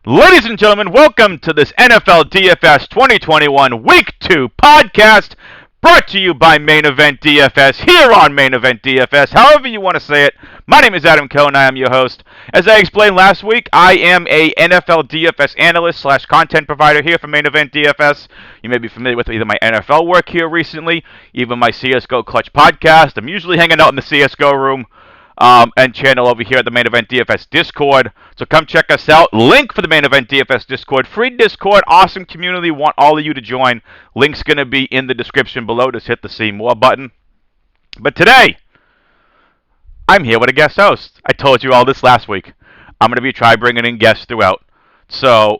Ladies and gentlemen, welcome to this NFL DFS 2021 Week 2 podcast brought to you by Main Event DFS here on Main Event DFS, however you want to say it. My name is Adam Kohn, I am your host. As I explained last week, I am a NFL DFS analyst slash content provider here for Main Event DFS. You may be familiar with either my NFL work here recently, even my CSGO Clutch podcast. I'm usually hanging out in the CSGO room. And channel over here at the Main Event DFS Discord. So come check us out. Link for the Main Event DFS Discord. Free Discord. Awesome community. Want all of you to join. Link's going to be in the description below. Just hit the See More button. But today, I'm here with a guest host. I told you all this last week. I'm going to be trying bringing in guests throughout. So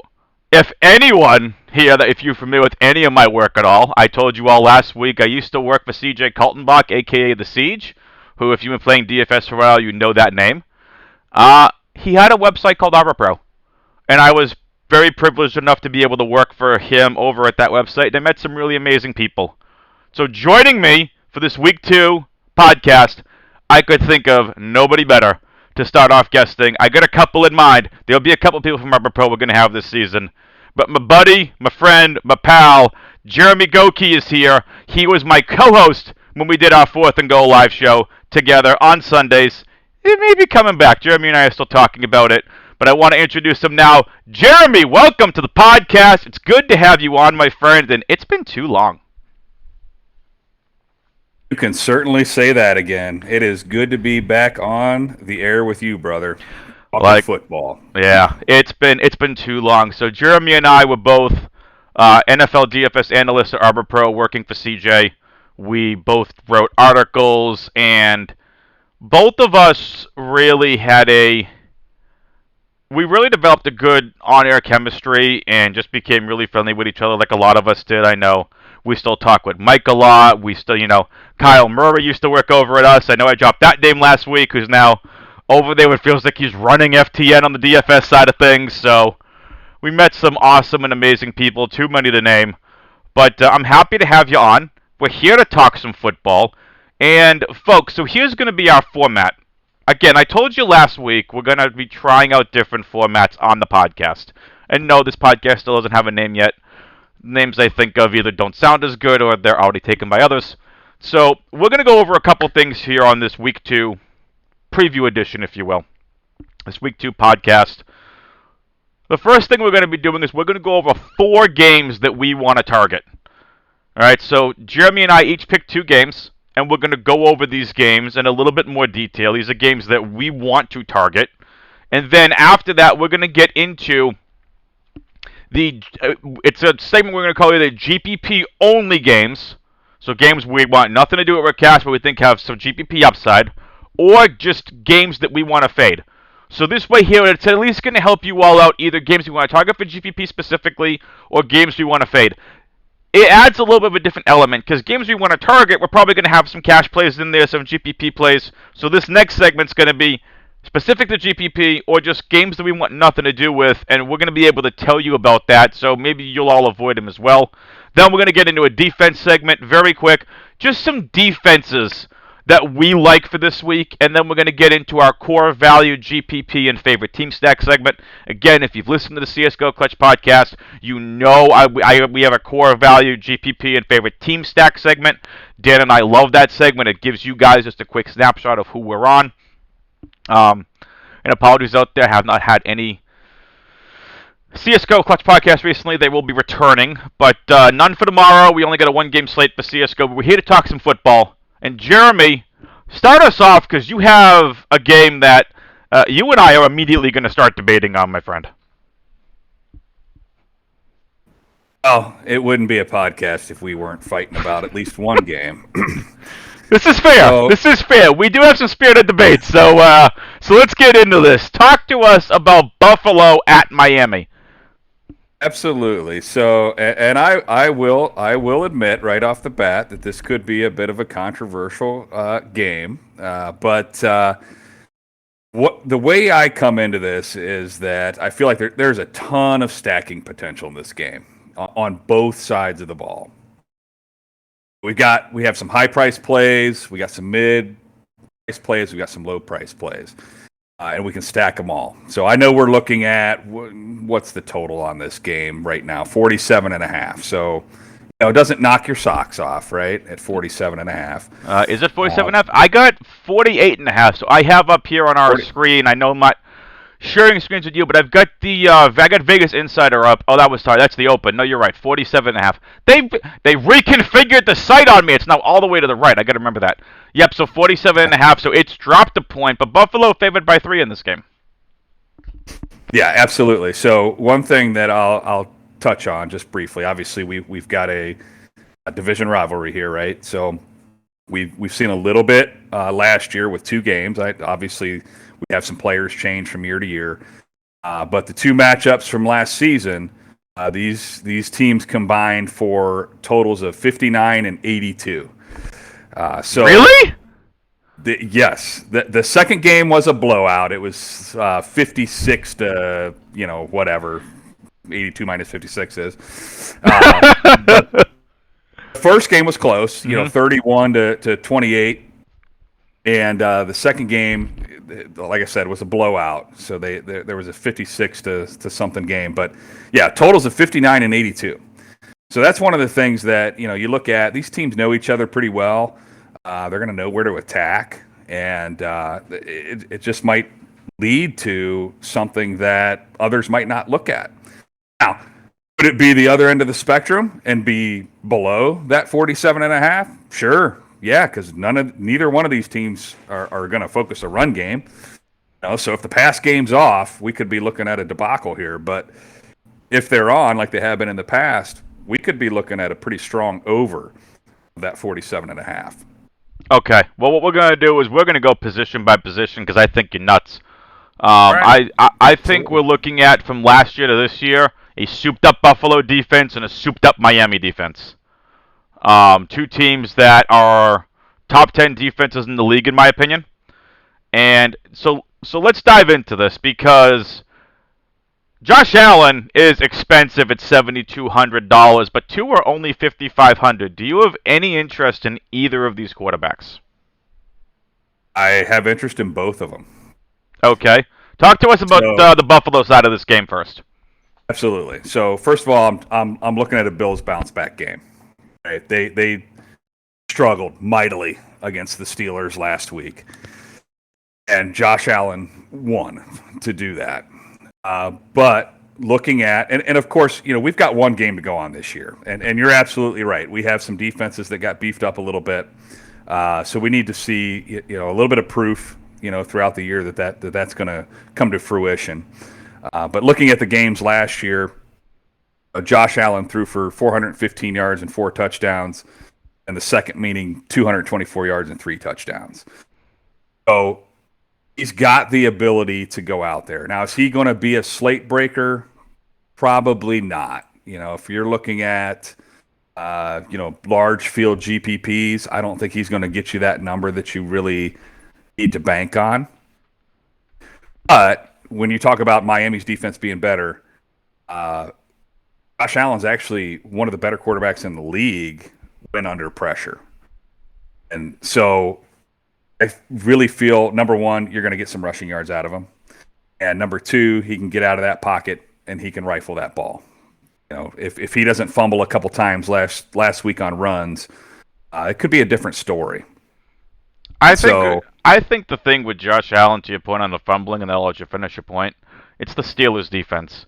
if anyone here, if you're familiar with any of my work at all, I told you all last week I used to work for CJ Kaltenbach, a.k.a. The Siege, who, if you've been playing DFS for a while, you know that name. He had a website called ArborPro, and I was very privileged enough to be able to work for him over at that website, and I met some really amazing people. So joining me for this Week 2 podcast, I could think of nobody better to start off guesting. I got a couple in mind. There'll be a couple people from ArborPro we're going to have this season. But my buddy, my friend, my pal, Jeremy Goecke is here. He was my co-host when we did our 4th and Goal live show together on Sundays. It may be coming back. Jeremy and I are still talking about it, but I want to introduce him now. Jeremy, welcome to the podcast. It's good to have you on, my friend, and it's been too long. You can certainly say that again. It is good to be back on the air with you, brother. Like football. Yeah, it's been too long. So Jeremy and I were both NFL DFS analysts at ArborPro working for CJ. We both wrote articles, and both of us really we really developed a good on-air chemistry and just became really friendly with each other like a lot of us did. I know we still talk with Mike a lot. We still, Kyle Murray used to work over at us. I know I dropped that name last week, who's now over there. It feels like he's running FTN on the DFS side of things. So we met some awesome and amazing people, too many to name. But I'm happy to have you on. We're here to talk some football. And, folks, so here's going to be our format. Again, I told you last week we're going to be trying out different formats on the podcast. And no, this podcast still doesn't have a name yet. Names I think of either don't sound as good or they're already taken by others. So we're going to go over a couple things here on this Week 2 preview edition, if you will. This Week 2 podcast. The first thing we're going to be doing is we're going to go over 4 games that we want to target. All right, so Jeremy and I each picked 2 games, and we're going to go over these games in a little bit more detail. These are games that we want to target. And then after that, we're going to get into it's a segment we're going to call it the GPP-only games. So games we want nothing to do with cash, but we think have some GPP upside, or just games that we want to fade. So this way here, it's at least going to help you all out, either games we want to target for GPP specifically, or games we want to fade. It adds a little bit of a different element, because games we want to target, we're probably going to have some cash plays in there, some GPP plays. So this next segment's going to be specific to GPP, or just games that we want nothing to do with, and we're going to be able to tell you about that, so maybe you'll all avoid them as well. Then we're going to get into a defense segment, very quick. Just some defenses that we like for this week, and then we're going to get into our core value GPP and favorite team stack segment. Again, if you've listened to the CSGO Clutch podcast, you know we have a core value GPP and favorite team stack segment. Dan and I love that segment. It gives you guys just a quick snapshot of who we're on. And apologies out there, I have not had any CSGO Clutch podcast recently. They will be returning, but none for tomorrow. We only got a 1-game slate for CSGO, but we're here to talk some football. And Jeremy, start us off, because you have a game that you and I are immediately going to start debating on, my friend. Oh, it wouldn't be a podcast if we weren't fighting about at least one game. This is fair. This is fair. We do have some spirited debates, so let's get into this. Talk to us about Buffalo at Miami. Absolutely. So, and I will admit right off the bat that this could be a bit of a controversial game, but the way I come into this is that I feel like there's a ton of stacking potential in this game on both sides of the ball. We have some high price plays, we got some mid price plays, we got some low price plays. and we can stack them all. So I know we're looking at what's the total on this game right now, 47.5. So it doesn't knock your socks off, right? At 47.5. Is it 47.5? I got 48.5. So I have up here on our screen. I know I'm not sharing screens with you, but I've got I got Vegas Insider up. Oh, that's the open. No, you're right. 47.5. They reconfigured the site on me. It's now all the way to the right. I got to remember that. Yep. So 47.5. So it's dropped a point, but Buffalo favored by 3 in this game. Yeah, absolutely. So one thing that I'll touch on just briefly. Obviously, we've got a division rivalry here, right? So we've seen a little bit last year with 2 games. Obviously, we have some players change from year to year, but the 2 matchups from last season, these teams combined for totals of 59 and 82. So really? Yes, the second game was a blowout. It was 56 to whatever 82 minus 56 is. But the first game was close, 31 to 28, and the second game, like I said, was a blowout. So there was a 56 to something game, but yeah, totals of 59 and 82. So that's one of the things that you look at. These teams know each other pretty well. They're going to know where to attack, and it just might lead to something that others might not look at. Now, could it be the other end of the spectrum and be below that 47.5? Sure. Yeah, because neither one of these teams are going to focus a run game. So if the pass game's off, we could be looking at a debacle here. But if they're on, like they have been in the past, we could be looking at a pretty strong over that 47.5. Okay. Well, what we're going to do is we're going to go position by position because I think you're nuts. Right. I think we're looking at, from last year to this year, a souped-up Buffalo defense and a souped-up Miami defense. 2 teams that are top 10 defenses in the league, in my opinion. And so let's dive into this, because Josh Allen is expensive at $7,200, but 2 are only $5,500. Do you have any interest in either of these quarterbacks? I have interest in both of them. Okay. Talk to us about the Buffalo side of this game first. Absolutely. So first of all, I'm looking at a Bills bounce back game. Right? They struggled mightily against the Steelers last week, and Josh Allen won to do that. But looking at and of course, we've got one game to go on this year, and you're absolutely right. We have some defenses that got beefed up a little bit, so we need to see a little bit of proof throughout the year that's going to come to fruition. But looking at the games last year, Josh Allen threw for 415 yards and 4 touchdowns, and the second meaning 224 yards and 3 touchdowns. So he's got the ability to go out there. Now, is he going to be a slate breaker? Probably not. If you're looking at large field GPPs, I don't think he's going to get you that number that you really need to bank on. But when you talk about Miami's defense being better, Josh Allen's actually one of the better quarterbacks in the league when under pressure. And so I really feel, number one, you're going to get some rushing yards out of him. And number 2, he can get out of that pocket and he can rifle that ball. If he doesn't fumble a couple times last week on runs, it could be a different story. I think the thing with Josh Allen, to your point on the fumbling, and I'll let you finish your point, it's the Steelers' defense.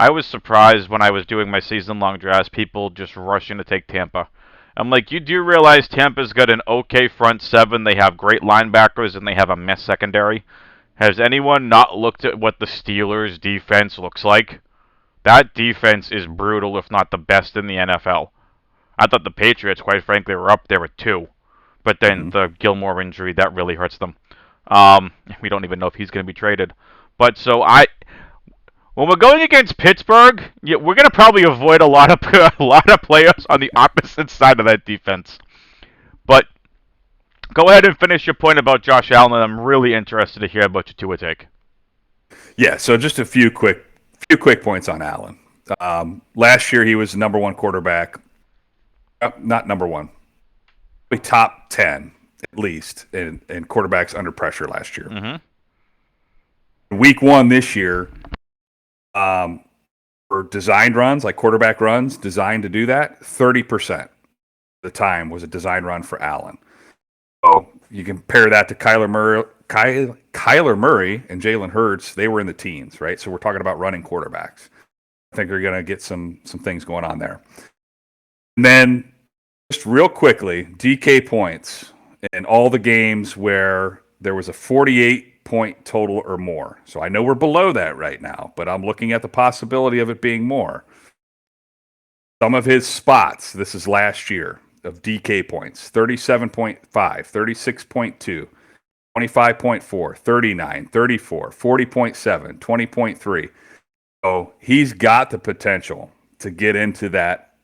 I was surprised when I was doing my season-long drafts, people just rushing to take Tampa. I'm like, you do realize Tampa's got an okay front 7, they have great linebackers, and they have a mess secondary. Has anyone not looked at what the Steelers' defense looks like? That defense is brutal, if not the best in the NFL. I thought the Patriots, quite frankly, were up there at 2. But then the Gilmore injury, that really hurts them. We don't even know if he's going to be traded. But so when we're going against Pittsburgh, we're going to probably avoid a lot of players on the opposite side of that defense. But go ahead and finish your point about Josh Allen, and I'm really interested to hear about your Tua take. Yeah, so just a few quick points on Allen. Last year he was the number 1 quarterback. Not number 1. Top 10 at least in quarterbacks under pressure last year. Week 1 this year, for designed runs, like quarterback runs designed to do that, 30% of the time was a design run for Allen. So you compare that to Kyler Murray and Jalen Hurts. They were in the teens, right? So we're talking about running quarterbacks. I think we're going to get some things going on there. And then just real quickly, DK points in all the games where there was a 48-point total or more. So I know we're below that right now, but I'm looking at the possibility of it being more. Some of his spots, this is last year, of DK points, 37.5, 36.2, 25.4, 39, 34, 40.7, 20.3. So he's got the potential to get into that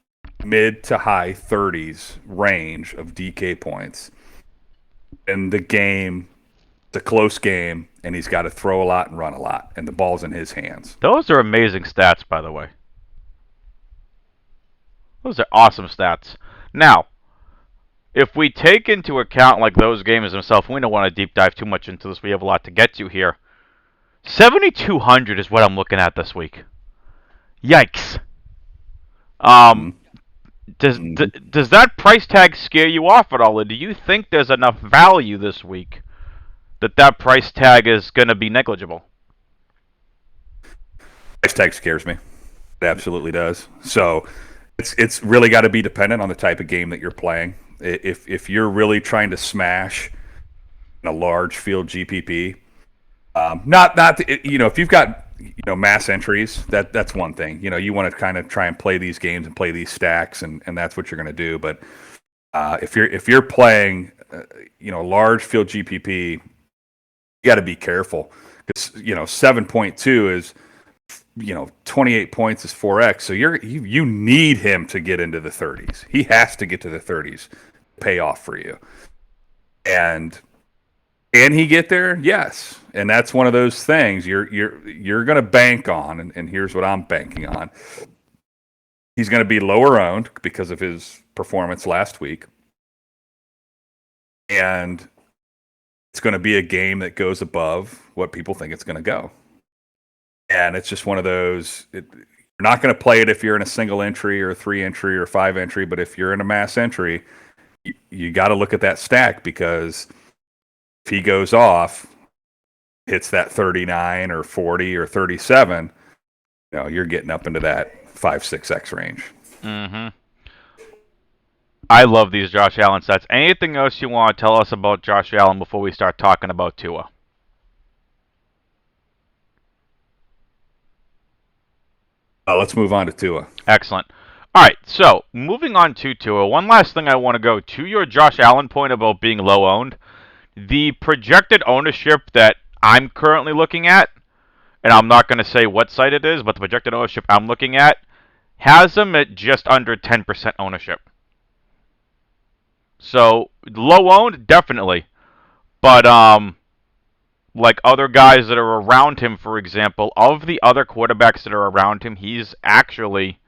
mid to high 30s range of DK points. In the game, it's a close game, and he's got to throw a lot and run a lot, and the ball's in his hands. Those are amazing stats, by the way. Those are awesome stats. Now, if we take into account like those games themselves, we don't want to deep dive too much into this. We have a lot to get to here. 7,200 is what I'm looking at this week. Yikes. Does that price tag scare you off at all, or do you think there's enough value this week that price tag is going to be negligible? Price tag scares me. It absolutely does. So it's really got to be dependent on the type of game that you're playing. If you're really trying to smash in a large field GPP, if you've got mass entries, that's one thing. You want to kind of try and play these games and play these stacks, and that's what you're going to do. But if you're playing large field GPP, you got to be careful because 7.2 is 28 points is 4x. So you need him to get into the 30s. He has to get to the 30s to pay off for you. And can he get there? Yes. And that's one of those things you're going to bank on, and here's what I'm banking on. He's going to be lower owned because of his performance last week. And it's going to be a game that goes above what people think it's going to go. And it's just one of those, you're not going to play it if you're in a single entry or a 3 entry or 5 entry, but if you're in a mass entry, you got to look at that stack, because if he goes off, hits that 39 or 40 or 37, you're getting up into that 5-6x range. Mm-hmm. I love these Josh Allen stats. Anything else you want to tell us about Josh Allen before we start talking about Tua? Let's move on to Tua. Excellent. All right, so moving on to Tua, one last thing I want to go to your Josh Allen point about being low owned. The projected ownership that I'm currently looking at, and I'm not going to say what site it is, but the projected ownership I'm looking at has him at just under 10% ownership. So low owned, definitely, but like other guys that are around him, for example, of the other quarterbacks that are around him, he's actually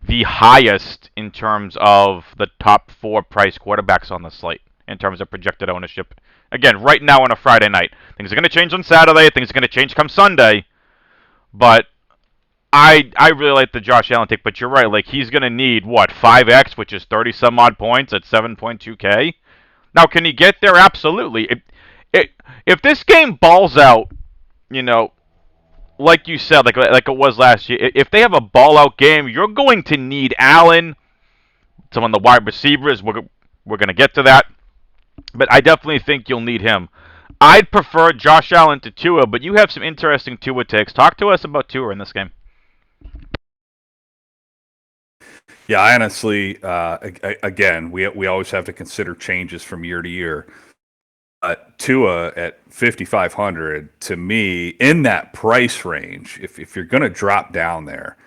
the highest in terms of the top 4 price quarterbacks on the slate in terms of projected ownership. Again, right now on a Friday night. Things are going to change on Saturday. Things are going to change come Sunday. But I really like the Josh Allen take. But you're right. Like, he's going to need, 5x, which is 30-some-odd points at 7.2K? Now, can he get there? Absolutely. If this game balls out, like you said, like it was last year, if they have a ball-out game, you're going to need Allen, some of the wide receivers. We're going to get to that. But I definitely think you'll need him. I'd prefer Josh Allen to Tua, but you have some interesting Tua takes. Talk to us about Tua in this game. Yeah, I honestly, again, we always have to consider changes from year to year. Tua at 5,500, to me, in that price range, if you're going to drop down there,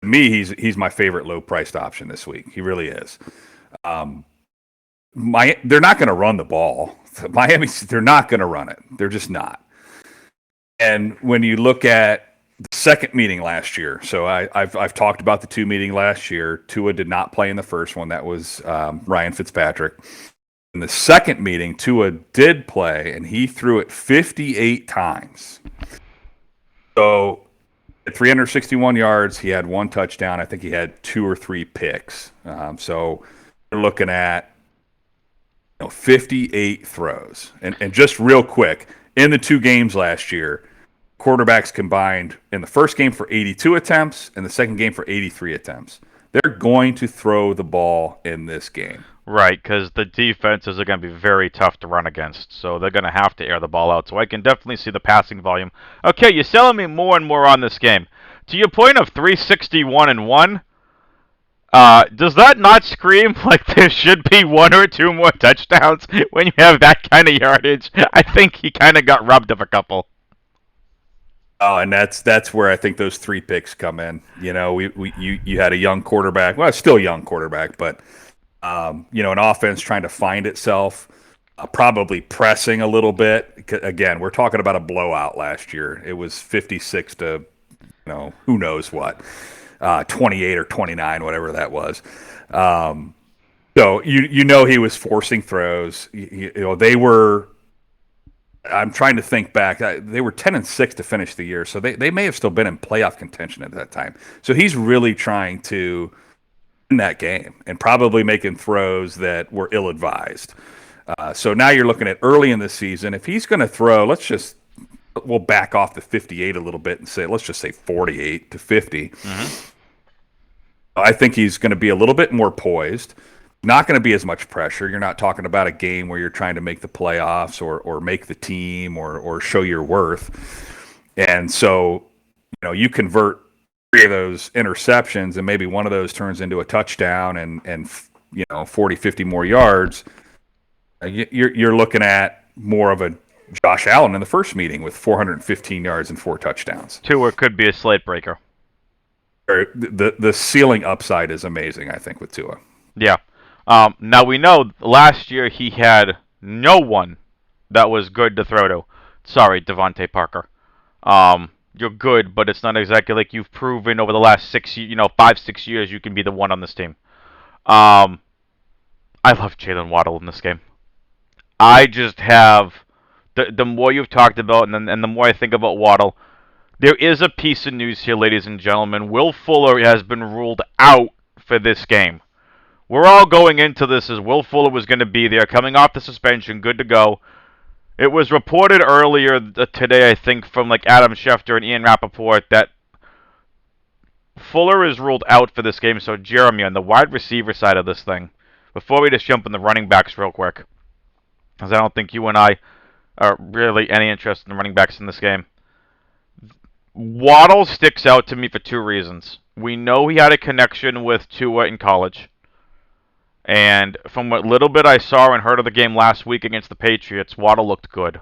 to me, he's my favorite low-priced option this week. He really is. They're not going to run the ball. Miami, they're not going to run it. They're just not. And when you look at the second meeting last year, so I've talked about the 2 meeting last year. Tua did not play in the first one. That was Ryan Fitzpatrick. In the second meeting, Tua did play, and he threw it 58 times. So at 361 yards, he had 1 touchdown. I think he had 2 or 3 picks. So you're looking at 58 throws. And just real quick, in the 2 games last year, quarterbacks combined in the first game for 82 attempts and the second game for 83 attempts. They're going to throw the ball in this game. Right, because the defenses are going to be very tough to run against, so they're going to have to air the ball out. So I can definitely see the passing volume. Okay, you're selling me more and more on this game. To your point of 361-1, does that not scream like there should be 1 or 2 more touchdowns when you have that kind of yardage? I think he kind of got robbed of a couple. Oh, and that's where I think those 3 picks come in. You had a young quarterback, well, still a young quarterback, but an offense trying to find itself, probably pressing a little bit. Again, we're talking about a blowout last year. It was 56 to, who knows what, 28 or 29, whatever that was. So he was forcing throws. They were. I'm trying to think back. They were 10-6 to finish the year, so they may have still been in playoff contention at that time. So he's really trying to in that game and probably making throws that were ill-advised. So now you're looking at early in the season. If he's going to throw, we'll back off the 58 a little bit and say, let's just say 48 to 50. Mm-hmm. I think he's going to be a little bit more poised. Not going to be as much pressure. You're not talking about a game where you're trying to make the playoffs or make the team or show your worth. And so, you convert 3 of those interceptions and maybe one of those turns into a touchdown and 40, 50 more yards. You're looking at more of a Josh Allen in the first meeting with 415 yards and 4 touchdowns. Tua could be a slate breaker. The ceiling upside is amazing, I think, with Tua. Yeah. Now we know last year he had no one that was good to throw to. Sorry, Devontae Parker. You're good, but it's not exactly like you've proven over the last 5-6 years you can be the one on this team. I love Jaylen Waddle in this game. I just have the more you've talked about, and the more I think about Waddle, there is a piece of news here, ladies and gentlemen. Will Fuller has been ruled out for this game. We're all going into this as Will Fuller was going to be there, coming off the suspension, good to go. It was reported earlier today, I think, from Adam Schefter and Ian Rappaport that Fuller is ruled out for this game. So, Jeremy, on the wide receiver side of this thing, before we just jump in the running backs real quick, because I don't think you and I are really any interest in the running backs in this game. Waddle sticks out to me for 2 reasons. We know he had a connection with Tua in college. And from what little bit I saw and heard of the game last week against the Patriots, Waddle looked good.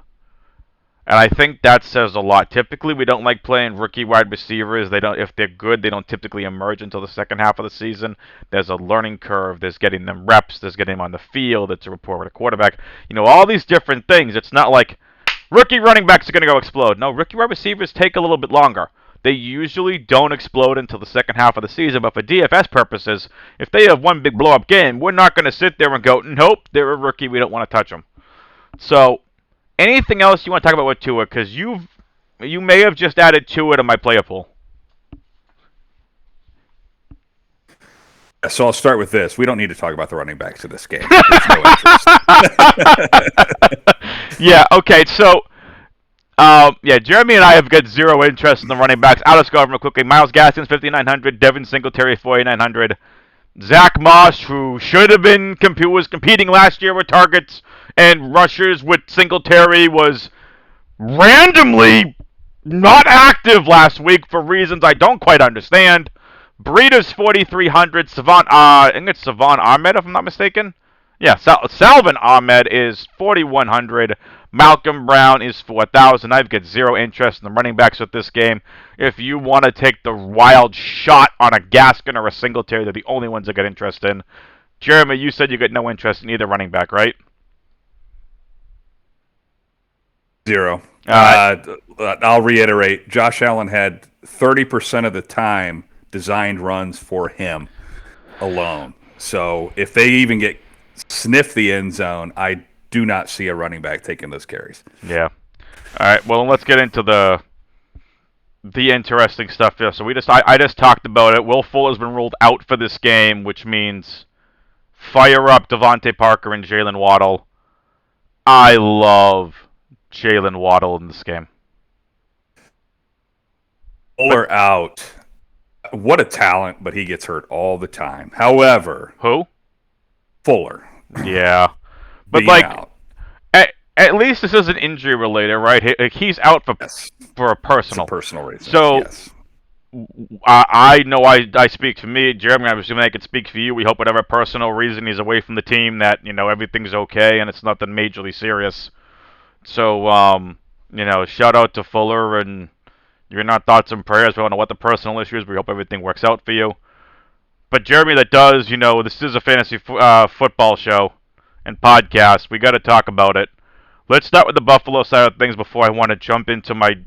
And I think that says a lot. Typically, we don't like playing rookie wide receivers. If they're good, they don't typically emerge until the second half of the season. There's a learning curve. There's getting them reps. There's getting them on the field. It's a rapport with a quarterback. All these different things. It's not like rookie running backs are going to go explode. No, rookie wide receivers take a little bit longer. They usually don't explode until the second half of the season, but for DFS purposes, if they have one big blow-up game, we're not going to sit there and go, nope, they're a rookie, we don't want to touch them. So, anything else you want to talk about with Tua? Because you may have just added Tua to my player pool. So I'll start with this. We don't need to talk about the running backs of this game. There's no interest. Yeah, okay, so... Jeremy and I have got 0 interest in the running backs. I'll just go over real quickly. Myles Gaskins, 5,900. Devin Singletary, 4,900. Zach Moss, who should have been was competing last year with targets and rushers with Singletary, was randomly not active last week for reasons I don't quite understand. Breeder's 4,300. I think it's Savon Ahmed, if I'm not mistaken. Yeah, Salvin Ahmed is 4,100. Malcolm Brown is 4,000. I've got 0 interest in the running backs with this game. If you want to take the wild shot on a Gaskin or a Singletary, they're the only ones I got interest in. Jeremy, you said you got no interest in either running back, right? 0. I'll reiterate. Josh Allen had 30% of the time designed runs for him alone. So if they even sniff the end zone, I do not see a running back taking those carries. Yeah. All right. Well, let's get into the the interesting stuff here. So I just talked about it. Will Fuller's been ruled out for this game, which means fire up Devontae Parker and Jaylen Waddle. I love Jaylen Waddle in this game. Fuller out. What a talent, but he gets hurt all the time. However, Who? Fuller. Yeah, but being like out. at least this isn't injury related, right? He's out for Yes. for a It's a personal. personal reason. So yes. I know I speak for me, Jeremy. I'm assuming I could speak for you. We hope whatever personal reason he's away from the team that everything's okay and it's nothing majorly serious. So shout out to Fuller and you're in our thoughts and prayers. We don't know what the personal issue is. We hope everything works out for you. But Jeremy, that does, this is a fantasy football show and podcast. We got to talk about it. Let's start with the Buffalo side of things before I want to jump into my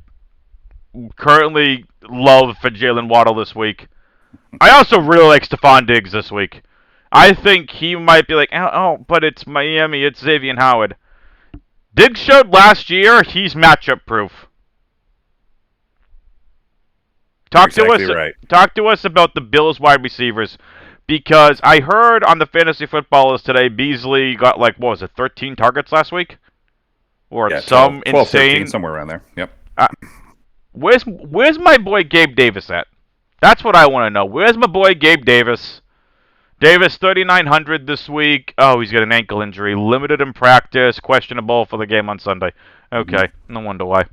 currently love for Jaylen Waddle this week. I also really like Stefan Diggs this week. I think he might be like, oh, but it's Miami, it's Xavier Howard. Diggs showed last year he's matchup proof. Talk to us about the Bills wide receivers, because I heard on the Fantasy Footballers today Beasley got 13 targets last week, or some 12, insane 13, somewhere around there. Yep. Where's my boy Gabe Davis at? That's what I want to know. Where's my boy Gabe Davis? Davis 3,900 this week. Oh, he's got an ankle injury, limited in practice, questionable for the game on Sunday. Okay, no wonder why.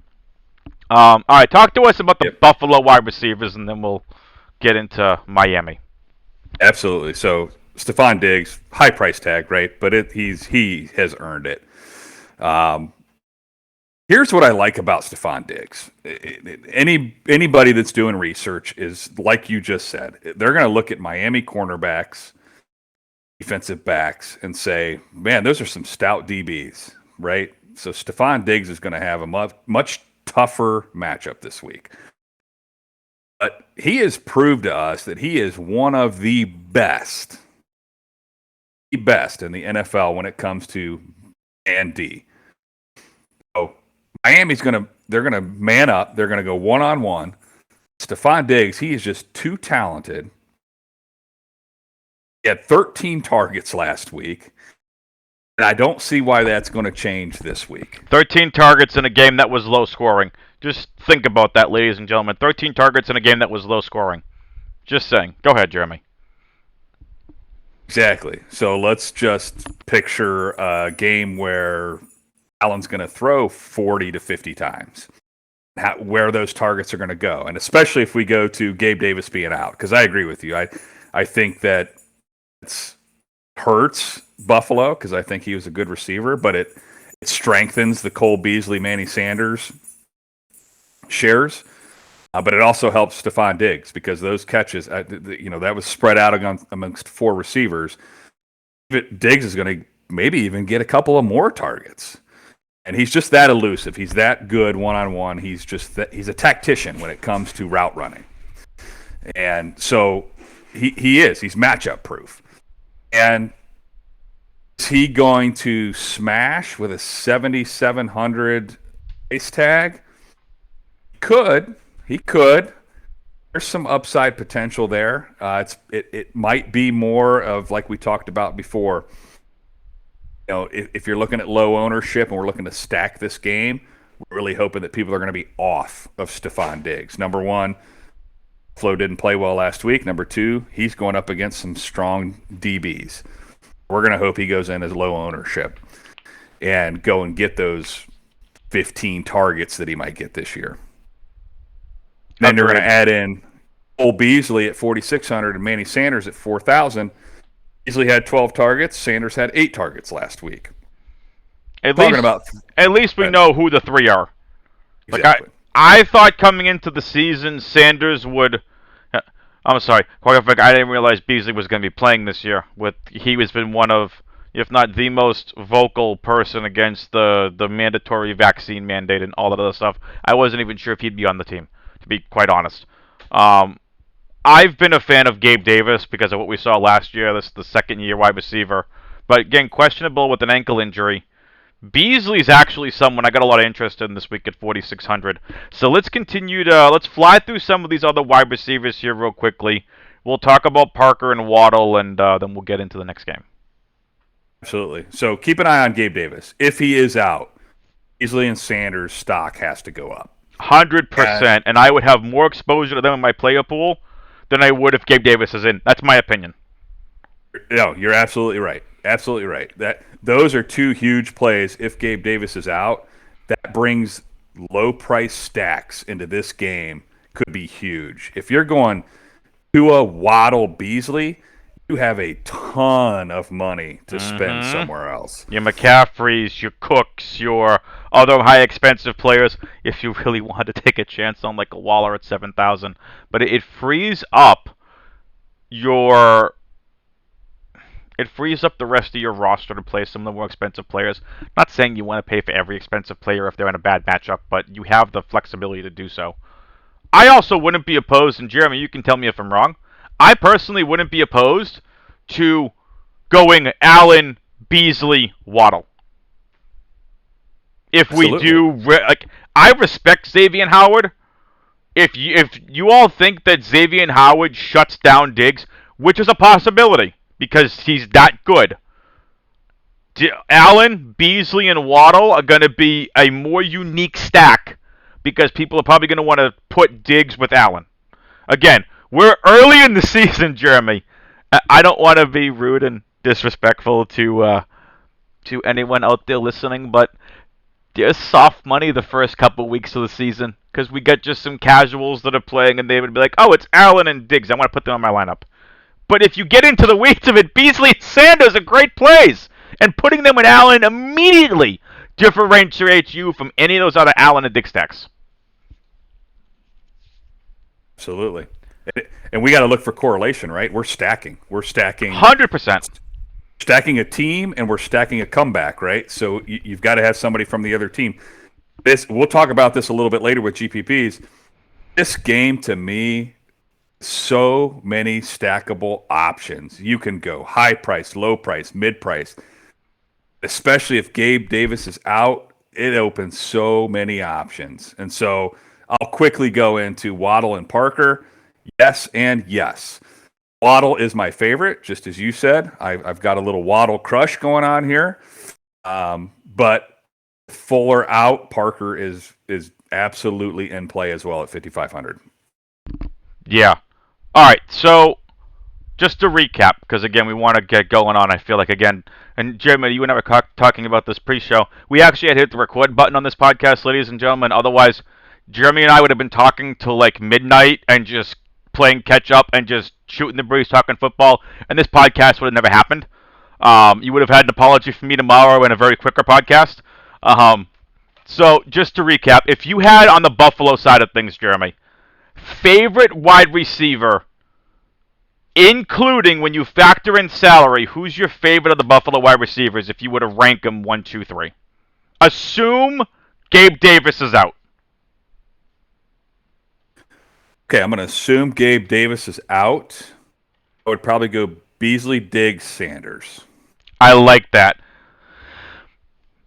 All right, talk to us about the Buffalo wide receivers, and then we'll get into Miami. Absolutely. So Stefan Diggs, high price tag, right? But he has earned it. Here's what I like about Stefan Diggs. Anybody that's doing research is, like you just said, they're going to look at Miami cornerbacks, defensive backs, and say, man, those are some stout DBs, right? So Stefan Diggs is going to have a much tougher matchup this week. But he has proved to us that he is one of the best in the NFL when it comes to and D. So Miami's they're gonna man up. They're gonna go one-on-one. Stefan Diggs, he is just too talented. He had 13 targets last week. And I don't see why that's going to change this week. 13 targets in a game that was low scoring. Just think about that, ladies and gentlemen. 13 targets in a game that was low scoring. Just saying. Go ahead, Jeremy. Exactly. So let's just picture a game where Allen's going to throw 40 to 50 times. Where those targets are going to go. And especially if we go to Gabe Davis being out. Because I agree with you. I think that it's hurts Buffalo because I think he was a good receiver, but it strengthens the Cole Beasley, Manny Sanders shares, but it also helps Stefan Diggs because those catches, that was spread out amongst four receivers. Diggs is going to maybe even get a couple of more targets, and he's just that elusive. He's that good one-on-one. He's a tactician when it comes to route running, and so he's matchup proof. And is he going to smash with a 7,700 price tag? He could. There's some upside potential there. It might be more of like we talked about before. If you're looking at low ownership and we're looking to stack this game, we're really hoping that people are going to be off of Stefan Diggs. Number one, Flo didn't play well last week. Number two, he's going up against some strong DBs. We're going to hope he goes in as low ownership and go and get those 15 targets that he might get this year. Then they're going to add in Cole Beasley at 4,600 and Manny Sanders at 4,000. Beasley had 12 targets. Sanders had 8 targets last week. At least we know who the three are. Exactly. I thought coming into the season, Sanders would. I'm sorry, I didn't realize Beasley was going to be playing this year. He has been one of, if not the most vocal person against the mandatory vaccine mandate and all that other stuff. I wasn't even sure if he'd be on the team, to be quite honest. I've been a fan of Gabe Davis because of what we saw last year. This is the second-year wide receiver. But again, questionable with an ankle injury. Beasley's actually someone I got a lot of interest in this week at 4,600. So let's continue to let's fly through some of these other wide receivers here real quickly. We'll talk about Parker and Waddle, and then we'll get into the next game. Absolutely. So keep an eye on Gabe Davis. If he is out, Beasley and Sanders' stock has to go up. 100%, and I would have more exposure to them in my player pool than I would if Gabe Davis is in. That's my opinion. No, you're absolutely right. Absolutely right. Those are two huge plays. If Gabe Davis is out, that brings low price stacks into this game. Could be huge. If you're going Tua, Waddle, Beasley, you have a ton of money to spend somewhere else. Your McCaffreys, your Cooks, your other high expensive players, if you really want to take a chance on like a Waller at 7,000. But it frees up the rest of your roster to play some of the more expensive players. Not saying you want to pay for every expensive player if they're in a bad matchup, but you have the flexibility to do so. I also wouldn't be opposed, and Jeremy, you can tell me if I'm wrong, I personally wouldn't be opposed to going Allen, Beasley, Waddle. If we do, I respect Xavier Howard. If you all think that Xavier Howard shuts down Diggs, which is a possibility because he's that good, Allen, Beasley, and Waddle are going to be a more unique stack because people are probably going to want to put Diggs with Allen. Again, we're early in the season, Jeremy. I don't want to be rude and disrespectful to anyone out there listening, but there's soft money the first couple weeks of the season because we get just some casuals that are playing and they would be like, oh, it's Allen and Diggs. I want to put them on my lineup. But if you get into the weeds of it, Beasley and Sanders are great plays. And putting them with Allen immediately differentiates you from any of those other Allen and Diggs stacks. Absolutely. And we got to look for correlation, right? We're stacking. 100%. Stacking a team, and we're stacking a comeback, right? So you've got to have somebody from the other team. We'll talk about this a little bit later with GPPs. This game, to me, so many stackable options. You can go high price, low price, mid price. Especially if Gabe Davis is out, it opens so many options. And so I'll quickly go into Waddle and Parker. Yes and yes. Waddle is my favorite, just as you said. I've got a little Waddle crush going on here. But Fuller out, Parker is absolutely in play as well at 5,500. Yeah. All right, so just to recap, because again, we want to get going on, I feel like, again, and Jeremy, you and I were talking about this pre-show. We actually had hit the record button on this podcast, ladies and gentlemen. Otherwise, Jeremy and I would have been talking till like midnight and just playing catch-up and just shooting the breeze, talking football, and this podcast would have never happened. You would have had an apology from me tomorrow and a very quicker podcast. So, just to recap, if you had on the Buffalo side of things, Jeremy, favorite wide receiver, including when you factor in salary, who's your favorite of the Buffalo wide receivers if you were to rank them 1, 2, 3? Assume Gabe Davis is out. Okay, I'm going to assume Gabe Davis is out. I would probably go Beasley, Diggs, Sanders. I like that.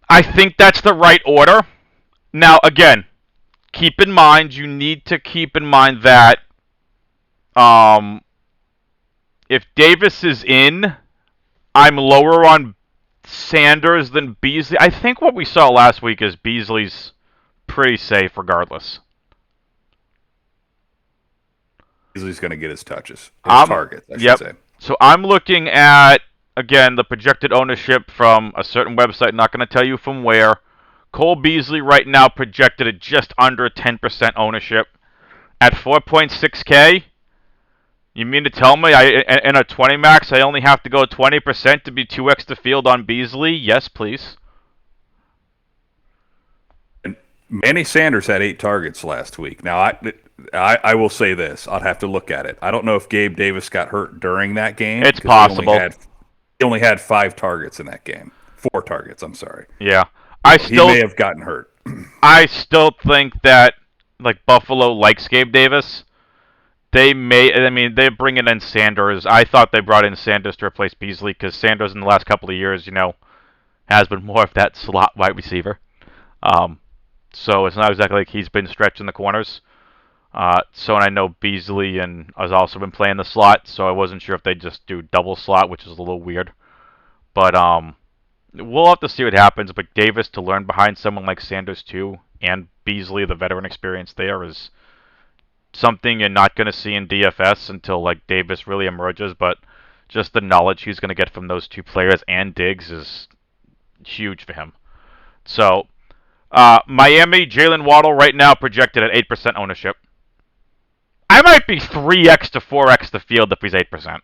I think that's the right order. Now, again, keep in mind, you need to keep in mind that if Davis is in, I'm lower on Sanders than Beasley. I think what we saw last week is Beasley's pretty safe regardless. Beasley's going to get his touches. His target, I should say. So I'm looking at, again, the projected ownership from a certain website, not going to tell you from where. Cole Beasley right now projected at just under 10% ownership. At 4.6K, you mean to tell me in a 20 max I only have to go 20% to be 2x the field on Beasley? Yes, please. And Manny Sanders had 8 targets last week. Now, I will say this. I'll have to look at it. I don't know if Gabe Davis got hurt during that game. It's possible. He only had 5 targets in that game. 4 targets, I'm sorry. Yeah. He may have gotten hurt. I still think that, like, Buffalo likes Gabe Davis. They're bringing in Sanders. I thought they brought in Sanders to replace Beasley because Sanders in the last couple of years, has been more of that slot wide receiver. So it's not exactly like he's been stretching the corners. And I know Beasley and has also been playing the slot, so I wasn't sure if they just do double slot, which is a little weird. But we'll have to see what happens. But Davis to learn behind someone like Sanders too, and Beasley, the veteran experience there, is something you're not going to see in DFS until like Davis really emerges. But just the knowledge he's going to get from those two players and Diggs is huge for him. So Miami, Jaylen Waddle right now projected at 8% ownership. I might be 3x to 4x the field if he's 8%.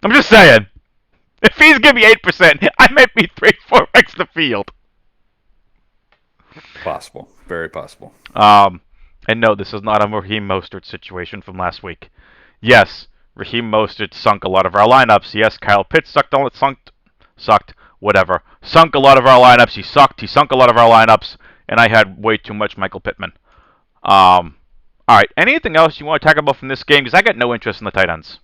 I'm just saying. If he's giving me 8%, I might be 4x the field. Possible. Very possible. And no, this is not a Raheem Mostert situation from last week. Yes, Raheem Mostert sunk a lot of our lineups. Yes, Kyle Pitts sucked. Whatever. Sunk a lot of our lineups. He sucked. He sunk a lot of our lineups. And I had way too much Michael Pittman. All right. Anything else you want to talk about from this game? Because I got no interest in the tight ends.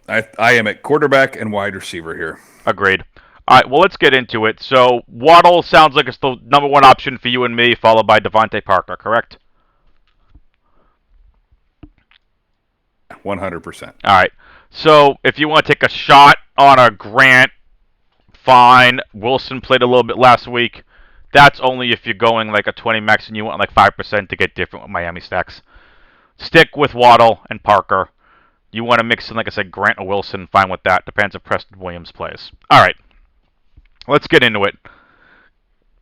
I am at quarterback and wide receiver here. Agreed. All right, well, let's get into it. So, Waddle sounds like it's the number one option for you and me, followed by Devontae Parker, correct? 100%. All right. So, if you want to take a shot on a Grant, fine. Wilson played a little bit last week. That's only if you're going like a 20 max and you want like 5% to get different with Miami stacks. Stick with Waddle and Parker. You want to mix in, like I said, Grant or Wilson, fine with that. Depends if Preston Williams plays. All right. Let's get into it.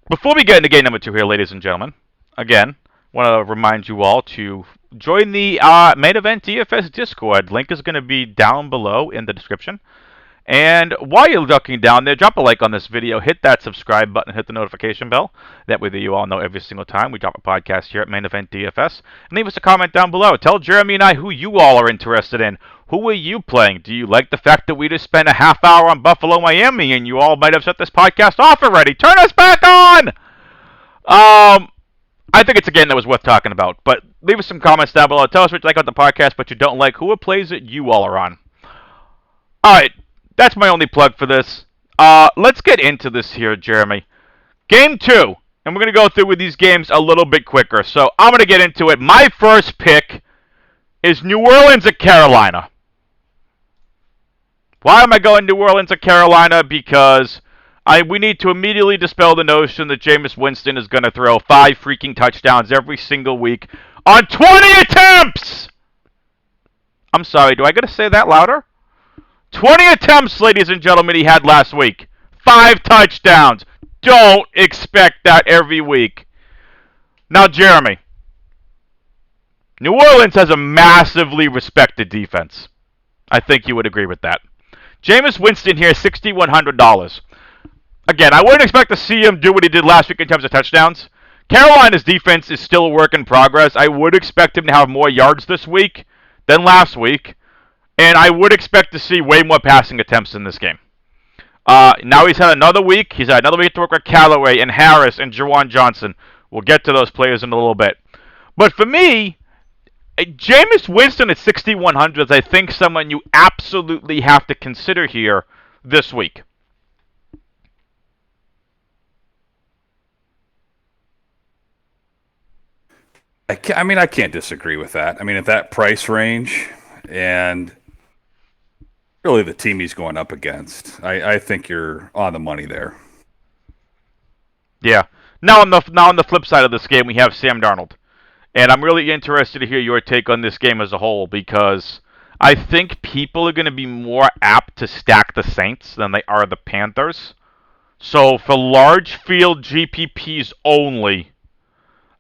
Before we get into game number 2 here, ladies and gentlemen, again, want to remind you all to join the Main Event DFS Discord. Link is going to be down below in the description. And while you're looking down there, drop a like on this video, hit that subscribe button, hit the notification bell. That way you all know every single time we drop a podcast here at Main Event DFS. And leave us a comment down below. Tell Jeremy and I who you all are interested in. Who are you playing? Do you like the fact that we just spent a half hour on Buffalo, Miami, and you all might have shut this podcast off already? Turn us back on! I think it's a game that was worth talking about. But leave us some comments down below. Tell us what you like about the podcast, but you don't like. Who are plays that you all are on? All right. That's my only plug for this. Let's get into this here, Jeremy. Game 2. And we're going to go through with these games a little bit quicker. So I'm going to get into it. My first pick is New Orleans at Carolina. Why am I going New Orleans at Carolina? Because we need to immediately dispel the notion that Jameis Winston is going to throw 5 freaking touchdowns every single week on 20 attempts! I'm sorry, do I got to say that louder? 20 attempts, ladies and gentlemen, he had last week. 5 touchdowns. Don't expect that every week. Now, Jeremy. New Orleans has a massively respected defense. I think you would agree with that. Jameis Winston here, $6,100. Again, I wouldn't expect to see him do what he did last week in terms of touchdowns. Carolina's defense is still a work in progress. I would expect him to have more yards this week than last week. And I would expect to see way more passing attempts in this game. Now he's had another week. He's had another week to work with Callaway and Harris and Juwan Johnson. We'll get to those players in a little bit. But for me, Jameis Winston at 6,100 is, I think, someone you absolutely have to consider here this week. I can't disagree with that. I mean, at that price range and really the team he's going up against, I think you're on the money there. Yeah. Now on the flip side of this game, we have Sam Darnold. And I'm really interested to hear your take on this game as a whole, because I think people are going to be more apt to stack the Saints than they are the Panthers. So for large field GPPs only,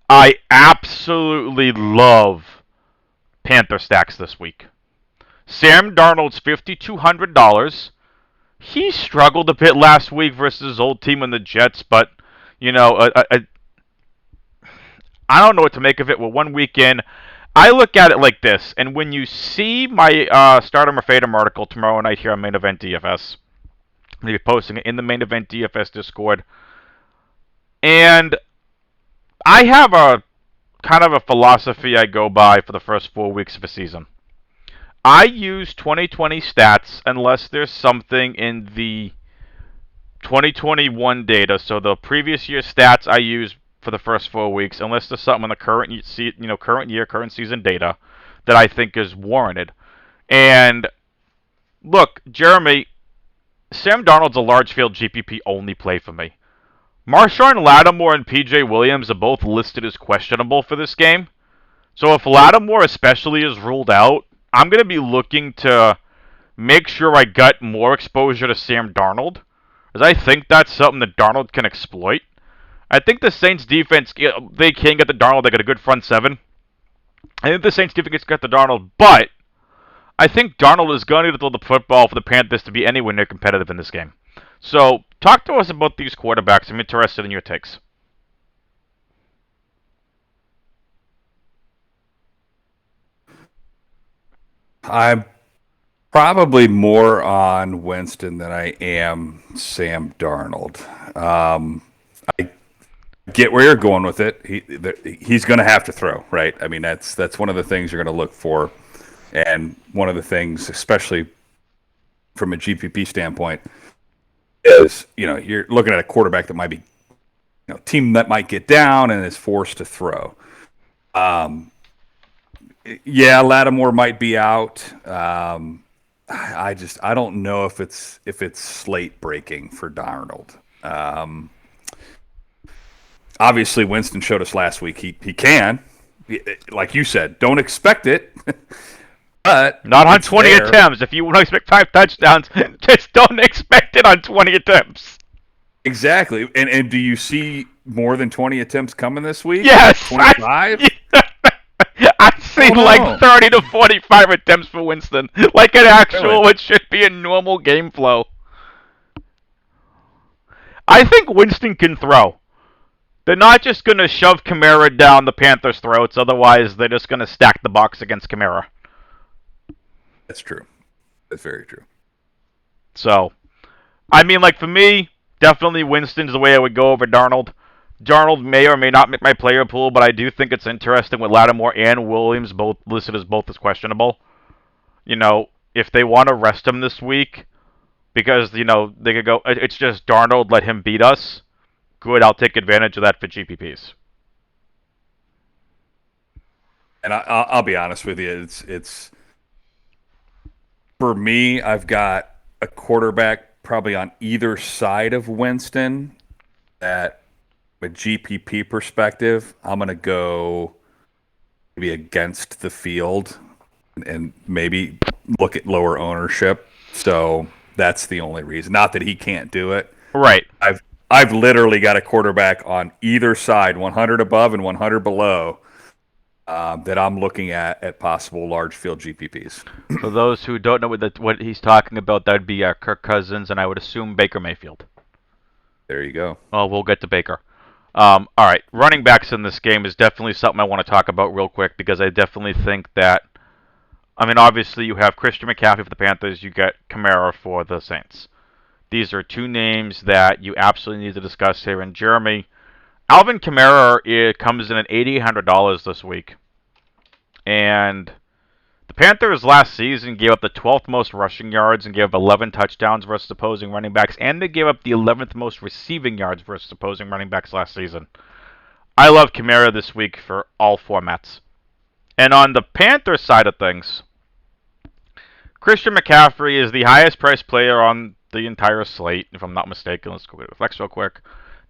I absolutely love Panther stacks this week. Sam Darnold's $5,200. He struggled a bit last week versus his old team in the Jets, but, you know, I don't know what to make of it. We're 1 week in. I look at it like this, and when you see my Stardom or Fatum article tomorrow night here on Main Event DFS, I'm going to be posting it in the Main Event DFS Discord, and I have a kind of a philosophy I go by for the first 4 weeks of a season. I use 2020 stats unless there's something in the 2021 data. So the previous year stats I use for the first 4 weeks, unless there's something in the current season data that I think is warranted. And look, Jeremy, Sam Darnold's a large field GPP only play for me. Marshawn Lattimore and PJ Williams are both listed as questionable for this game. So if Lattimore especially is ruled out, I'm going to be looking to make sure I get more exposure to Sam Darnold, because I think that's something that Darnold can exploit. I think the Saints defense, they can get the Darnold. They got a good front seven. I think the Saints defense can get the Darnold, but I think Darnold is going to throw the football for the Panthers to be anywhere near competitive in this game. So talk to us about these quarterbacks. I'm interested in your takes. I'm probably more on Winston than I am Sam Darnold. I get where you're going with it. He's going to have to throw, right? I mean, that's one of the things you're going to look for, and one of the things, especially from a GPP standpoint, is you're looking at a quarterback that might be, team that might get down and is forced to throw. Yeah, Lattimore might be out. I don't know if it's slate breaking for Darnold. Obviously, Winston showed us last week he can. Like you said, don't expect it. But not on 20 attempts. If you want to expect 5 touchdowns, just don't expect it on 20 attempts. Exactly. And do you see more than 20 attempts coming this week? Yes. 25? I see like 30 to 45 attempts for Winston. Like an actual, It should be a normal game flow. I think Winston can throw. They're not just going to shove Kamara down the Panthers' throats. Otherwise, they're just going to stack the box against Kamara. That's true. That's very true. So, I mean, like for me, definitely Winston's the way I would go over Darnold. Darnold may or may not make my player pool, but I do think it's interesting with Lattimore and Williams both listed as questionable. If they want to rest him this week, because, they could go, it's just Darnold, let him beat us. Good, I'll take advantage of that for GPPs. And I'll be honest with you, it's for me, I've got a quarterback probably on either side of Winston that, with GPP perspective, I'm going to go maybe against the field and maybe look at lower ownership. So that's the only reason. Not that he can't do it. Right. I've literally got a quarterback on either side, 100 above and 100 below, that I'm looking at possible large field GPPs. For those who don't know what he's talking about, that would be Kirk Cousins, and I would assume Baker Mayfield. There you go. Well, we'll get to Baker. All right, running backs in this game is definitely something I want to talk about real quick, because I definitely think that, obviously you have Christian McCaffrey for the Panthers, you get Kamara for the Saints. These are two names that you absolutely need to discuss here. And Jeremy, Alvin Kamara comes in at $8,800 this week. And the Panthers last season gave up the 12th most rushing yards and gave up 11 touchdowns versus opposing running backs. And they gave up the 11th most receiving yards versus opposing running backs last season. I love Kamara this week for all formats. And on the Panthers side of things, Christian McCaffrey is the highest priced player on the entire slate, if I'm not mistaken. Let's go to Flex real quick.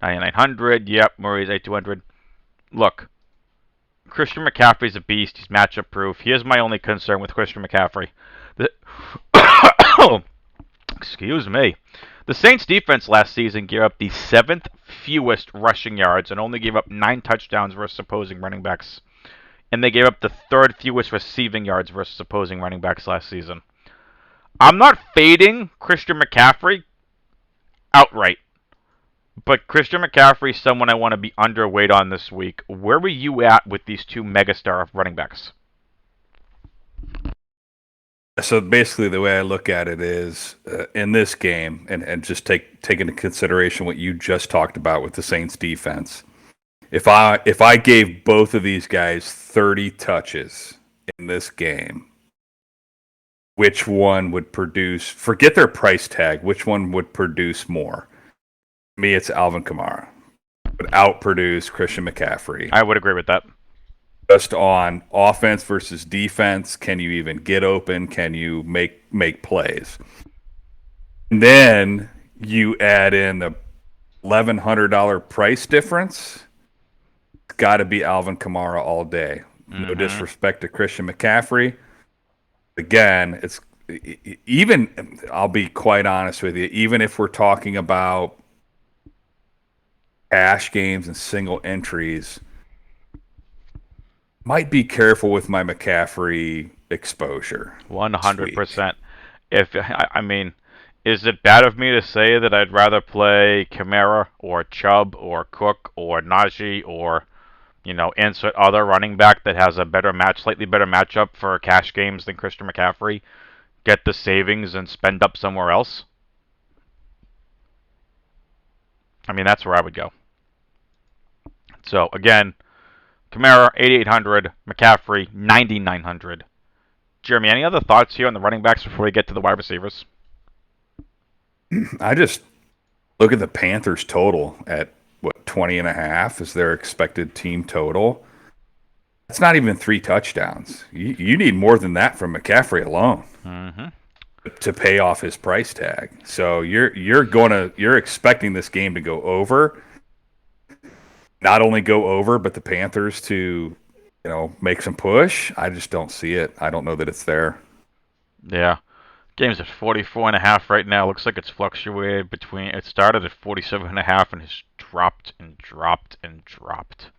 9,900. Yep, Murray's 8,200. Look, Christian McCaffrey's a beast. He's matchup proof. Here's my only concern with Christian McCaffrey. Excuse me. The Saints defense last season gave up the 7th fewest rushing yards and only gave up 9 touchdowns versus opposing running backs. And they gave up the 3rd fewest receiving yards versus opposing running backs last season. I'm not fading Christian McCaffrey outright, but Christian McCaffrey is someone I want to be underweight on this week. Where were you at with these two megastar running backs? So basically, the way I look at it is in this game, and just take into consideration what you just talked about with the Saints defense. If I gave both of these guys 30 touches in this game, which one would produce, forget their price tag, which one would produce more? To me, it's Alvin Kamara. Would outproduce Christian McCaffrey. I would agree with that. Just on offense versus defense, can you even get open? Can you make plays? And then you add in the $1,100 price difference. It's got to be Alvin Kamara all day. No disrespect to Christian McCaffrey. Again, it's even, I'll be quite honest with you, even if we're talking about cash games and single entries, might be careful with my McCaffrey exposure. 100%. Is it bad of me to say that I'd rather play Kamara or Chubb or Cook or Najee or, insert other running back that has a slightly better matchup for cash games than Christian McCaffrey, get the savings and spend up somewhere else? That's where I would go. So, again, Kamara, 8,800. McCaffrey, 9,900. Jeremy, any other thoughts here on the running backs before we get to the wide receivers? I just look at the Panthers total at, 20.5 is their expected team total. That's not even 3 touchdowns. You need more than that from McCaffrey alone to pay off his price tag. So you're expecting this game to go over. Not only go over, but the Panthers to, make some push. I just don't see it. I don't know that it's there. Yeah. Game's at 44.5 right now. Looks like it's fluctuated between, it started at 47.5 and has dropped and dropped and dropped.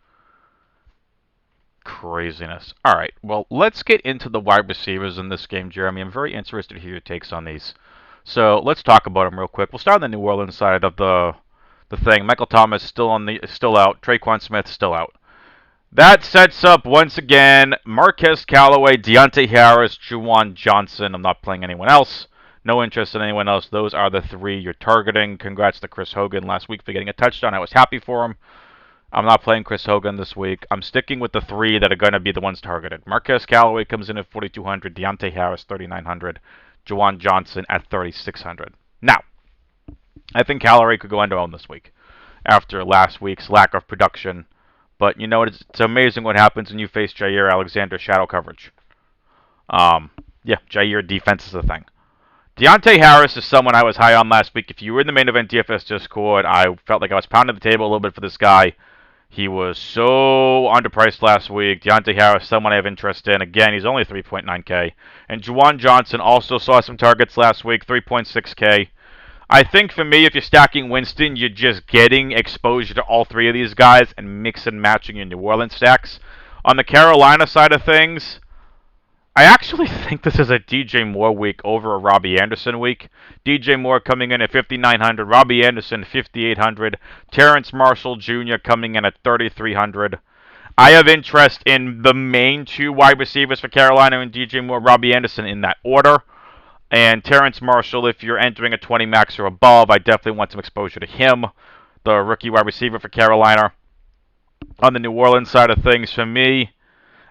Craziness. All right. Well, let's get into the wide receivers in this game, Jeremy. I'm very interested to hear your takes on these. So let's talk about them real quick. We'll start on the New Orleans side of the thing. Michael Thomas still out. Traquan Smith still out. That sets up, once again, Marquez Callaway, Deante Harris, Juwan Johnson. I'm not playing anyone else. No interest in anyone else. Those are the 3 you're targeting. Congrats to Chris Hogan last week for getting a touchdown. I was happy for him. I'm not playing Chris Hogan this week. I'm sticking with the 3 that are going to be the ones targeted. Marquez Callaway comes in at 4,200. Deante Harris, 3,900. Juwan Johnson at 3,600. Now, I think Callaway could go end own this week after last week's lack of production. But you know what? It's amazing what happens when you face Jair Alexander shadow coverage. Jair defense is the thing. Deontay Harris is someone I was high on last week. If you were in the main event DFS Discord, I felt like I was pounding the table a little bit for this guy. He was so underpriced last week. Deontay Harris, someone I have interest in. Again, he's only 3.9K. And Juwan Johnson also saw some targets last week, 3.6K. I think for me, if you're stacking Winston, you're just getting exposure to all 3 of these guys and mix and matching your New Orleans stacks. On the Carolina side of things, I actually think this is a DJ Moore week over a Robbie Anderson week. DJ Moore coming in at 5,900, Robbie Anderson 5,800, Terrence Marshall Jr. coming in at 3,300. I have interest in the main 2 wide receivers for Carolina and DJ Moore, Robbie Anderson in that order. And Terrence Marshall, if you're entering a 20 max or above, I definitely want some exposure to him, the rookie wide receiver for Carolina. On the New Orleans side of things, for me,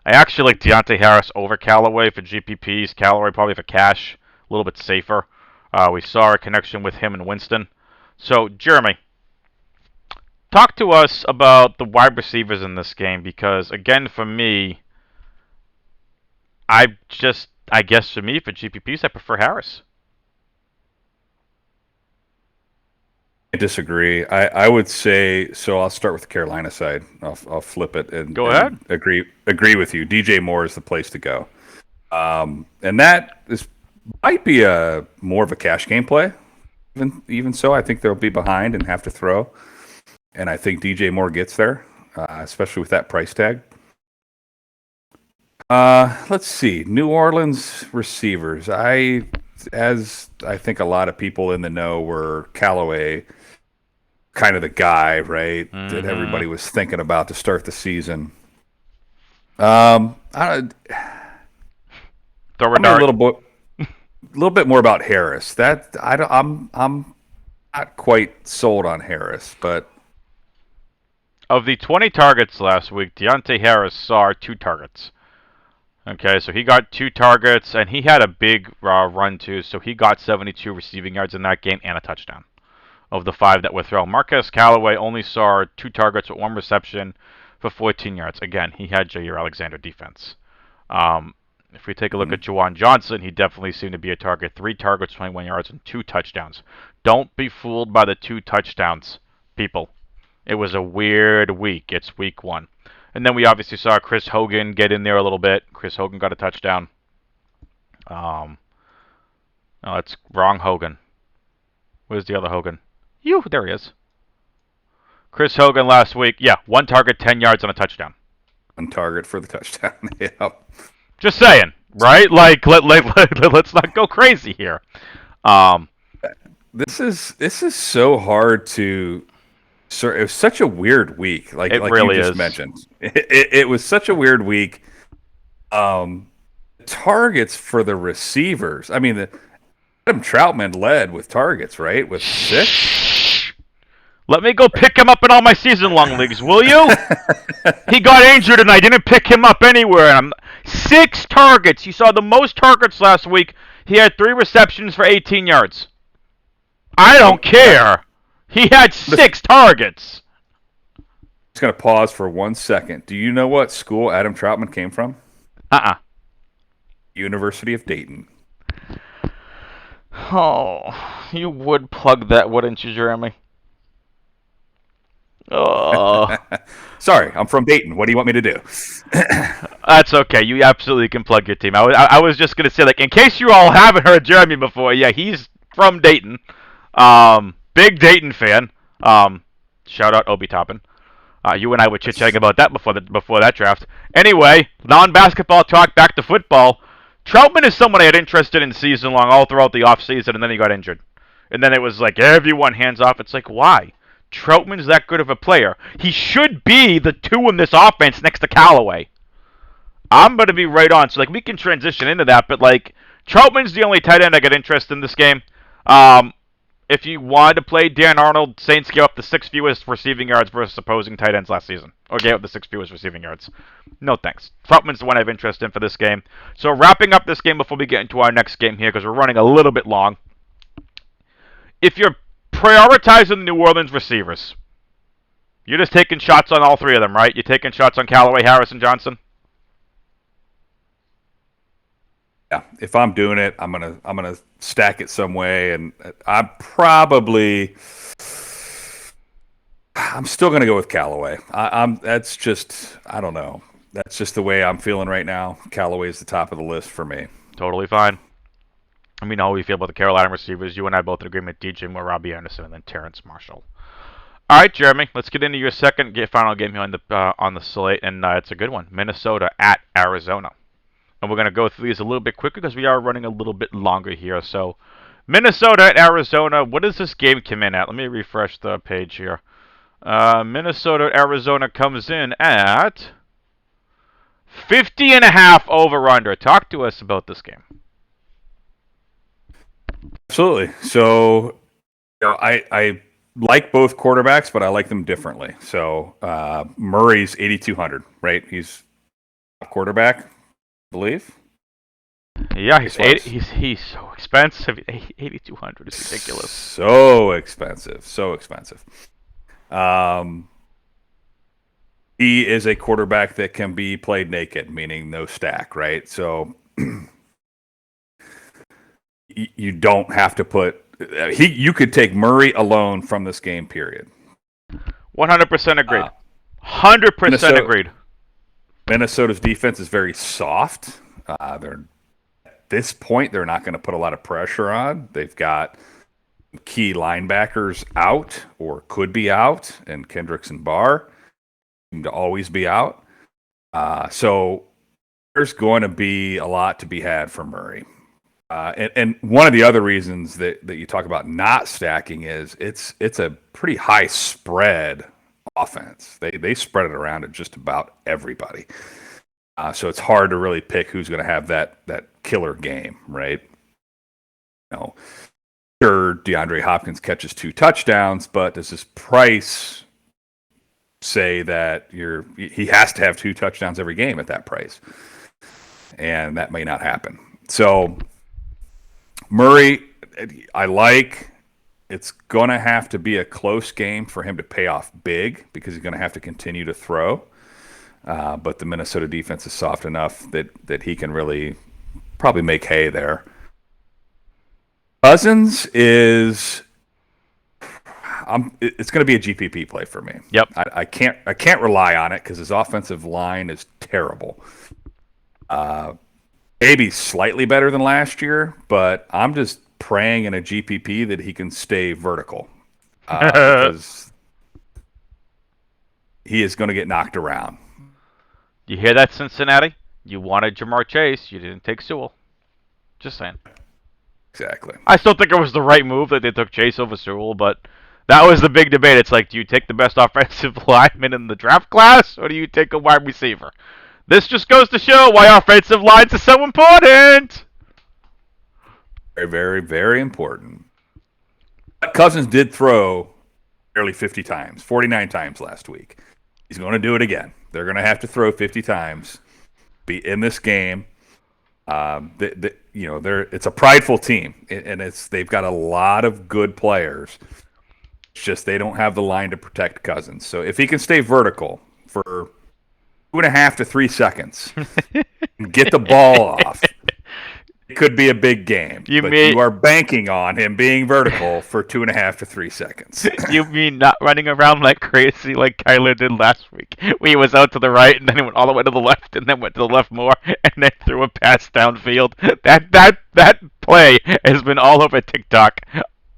I actually like Deante Harris over Callaway for GPPs. Callaway probably for cash, a little bit safer. We saw a connection with him and Winston. So, Jeremy, talk to us about the wide receivers in this game because, again, for me, I guess for me, for GPPs, I prefer Harris. I disagree. I would say, so I'll start with the Carolina side. I'll flip it and go ahead. Agree with you. DJ Moore is the place to go. And that might be more of a cash game play. Even so, I think they'll be behind and have to throw. And I think DJ Moore gets there, especially with that price tag. Let's see. New Orleans receivers. As I think a lot of people in the know were Callaway kind of the guy, right? That everybody was thinking about to start the season. I'm a little bit more about Harris. I'm not quite sold on Harris, but of the 20 targets last week, Deante Harris saw 2 targets. Okay, so he got 2 targets, and he had a big run too, so he got 72 receiving yards in that game and a touchdown of the 5 that were thrown. Marquez Callaway only saw 2 targets with 1 reception for 14 yards. Again, he had Jair Alexander defense. If we take a look at Juwan Johnson, he definitely seemed to be a target. 3 targets, 21 yards, and 2 touchdowns. Don't be fooled by the 2 touchdowns, people. It was a weird week. It's week 1. And then we obviously saw Chris Hogan get in there a little bit. Chris Hogan got a touchdown. No, that's wrong Hogan. Where's the other Hogan? There he is. Chris Hogan last week. Yeah, 1 target, 10 yards, and a touchdown. 1 target for the touchdown. Yep. Just saying, right? Like, let's not go crazy here. This is so hard to. Sir, it was such a weird week. Like really you just mentioned, it was such a weird week. Targets for the receivers. I mean, Adam Troutman led with targets, right? With 6. Let me go pick him up in all my season-long leagues, will you? He got injured, and I didn't pick him up anywhere. 6 targets. He saw the most targets last week. He had 3 receptions for 18 yards. I don't care. He had 6 targets. I'm just going to pause for 1 second. Do you know what school Adam Troutman came from? University of Dayton. Oh, you would plug that, wouldn't you, Jeremy? Oh. Sorry, I'm from Dayton. What do you want me to do? That's okay. You absolutely can plug your team. I was just going to say, like, in case you all haven't heard Jeremy before, yeah, he's from Dayton. Big Dayton fan. Shout out Obi Toppin. You and I were chit-chatting about that before that draft. Anyway, non-basketball talk, back to football. Troutman is someone I had interested in season long, all throughout the offseason, and then he got injured. And then it was like, everyone hands off. It's like, why? Troutman's that good of a player. He should be the 2 in this offense next to Callaway. I'm going to be right on. So, like, we can transition into that, but, like, Troutman's the only tight end I got interested in this game. If you wanted to play Dan Arnold, Saints gave up the 6th fewest receiving yards versus opposing tight ends last season. Or gave up the 6th fewest receiving yards. No thanks. Troutman's the one I have interest in for this game. So wrapping up this game before we get into our next game here, because we're running a little bit long. If you're prioritizing the New Orleans receivers, you're just taking shots on all 3 of them, right? You're taking shots on Callaway, Harris, and Johnson? Yeah, if I'm doing it, I'm gonna stack it some way, and I'm still gonna go with Callaway. That's just, I don't know. That's just the way I'm feeling right now. Callaway's the top of the list for me. Totally fine. I mean, how we feel about the Carolina receivers. You and I both in agreement. DJ Moore, Robbie Anderson, and then Terrence Marshall. All right, Jeremy, let's get into your final game here on the slate, and it's a good one. Minnesota at Arizona. And we're going to go through these a little bit quicker because we are running a little bit longer here. So, Minnesota at Arizona. What does this game come in at? Let me refresh the page here. Minnesota at Arizona comes in at 50.5 over-under. Talk to us about this game. Absolutely. So, I like both quarterbacks, but I like them differently. So, Murray's 8,200, right? He's a quarterback. Believe? Yeah, he's so expensive. 8,200 is ridiculous. So expensive. He is a quarterback that can be played naked, meaning no stack, right? So you don't have to put you could take Murray alone from this game, period. 100% agreed. 100% agreed. Minnesota's defense is very soft. At this point, they're not going to put a lot of pressure on. They've got key linebackers out or could be out, and Kendricks and Barr seem to always be out. So there's going to be a lot to be had for Murray. And one of the other reasons that you talk about not stacking is it's a pretty high spread offense. They spread it around to just about everybody. So it's hard to really pick who's going to have that killer game, right? Sure, DeAndre Hopkins catches 2 touchdowns, but does his price say that he has to have 2 touchdowns every game at that price? and that may not happen. So Murray, I like. It's going to have to be a close game for him to pay off big because he's going to have to continue to throw. But the Minnesota defense is soft enough that he can really probably make hay there. Cousins is it's going to be a GPP play for me. Yep. I can't rely on it because his offensive line is terrible. Maybe slightly better than last year, but I'm just praying in a GPP that he can stay vertical because he is going to get knocked around. You hear that, Cincinnati? You wanted Jamar Chase. You didn't take Sewell. Just saying. Exactly. I still think it was the right move that they took Chase over Sewell, but that was the big debate. It's like, do you take the best offensive lineman in the draft class, or do you take a wide receiver? This just goes to show why offensive lines are so important. Very, very, very important. Cousins did throw nearly 50 times, 49 times last week. He's going to do it again. They're going to have to throw 50 times, be in this game. It's a prideful team, and they've got a lot of good players. It's just they don't have the line to protect Cousins. So if he can stay vertical for 2.5 to 3 seconds and get the ball off, it could be a big game. You are banking on him being vertical for 2.5 to 3 seconds. You mean not running around like crazy like Kyler did last week? He was out to the right and then he went all the way to the left and then went to the left more and then threw a pass downfield. That play has been all over TikTok,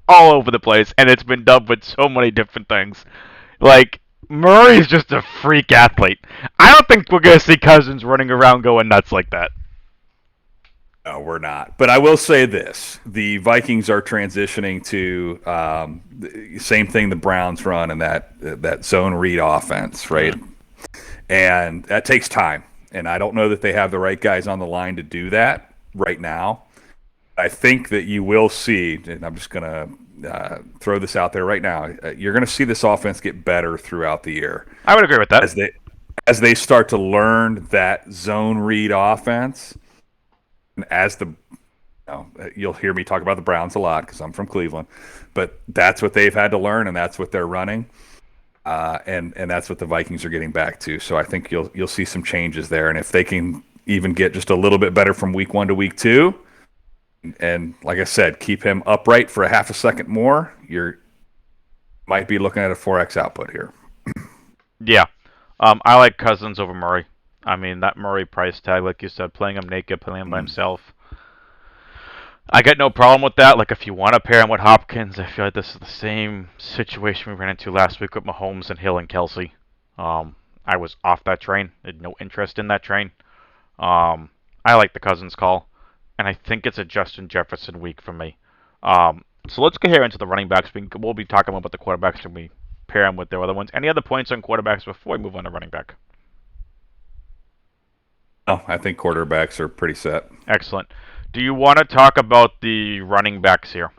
all over the place, and it's been dubbed with so many different things. Like, Murray's just a freak athlete. I don't think we're going to see Cousins running around going nuts like that. No, we're not. But I will say this. The Vikings are transitioning to the same thing the Browns run in that zone read offense, right? Mm-hmm. And that takes time. And I don't know that they have the right guys on the line to do that right now. I think that you will see, and I'm just going to throw this out there right now, you're going to see this offense get better throughout the year. I would agree with that. As they start to learn that zone read offense. As you'll hear me talk about the Browns a lot because I'm from Cleveland, but that's what they've had to learn, and that's what they're running, and that's what the Vikings are getting back to. So I think you'll see some changes there, and if they can even get just a little bit better from week 1 to week 2, and like I said, keep him upright for a half a second more, you might be looking at a 4x output here. Yeah, I like Cousins over Murray. I mean, that Murray price tag, like you said, playing him naked, playing him by himself. I got no problem with that. Like, if you want to pair him with Hopkins, I feel like this is the same situation we ran into last week with Mahomes and Hill and Kelsey. I was off that train. I had no interest in that train. I like the Cousins call, and I think it's a Justin Jefferson week for me. So let's get here into the running backs. We'll be talking about the quarterbacks and we pair them with their other ones. Any other points on quarterbacks before we move on to running back? Oh, I think quarterbacks are pretty set. Excellent. Do you want to talk about the running backs here?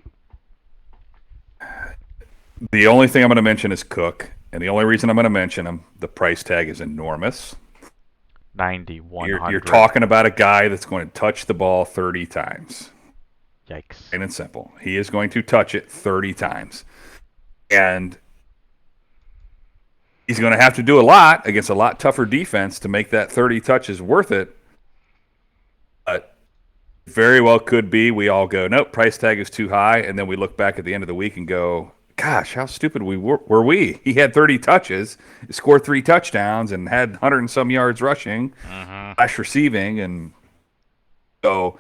The only thing I'm going to mention is Cook, and the only reason I'm going to mention him, the price tag is enormous. 9,100. You're talking about a guy that's going to touch the ball 30 times. Yikes. Plain and simple. He is going to touch it 30 times. And he's going to have to do a lot against a lot tougher defense to make that 30 touches worth it. But very well could be we all go, nope, price tag is too high. And then we look back at the end of the week and go, gosh, how stupid were we? He had 30 touches, scored 3 touchdowns, and had 100 and some yards rushing, slash receiving. And so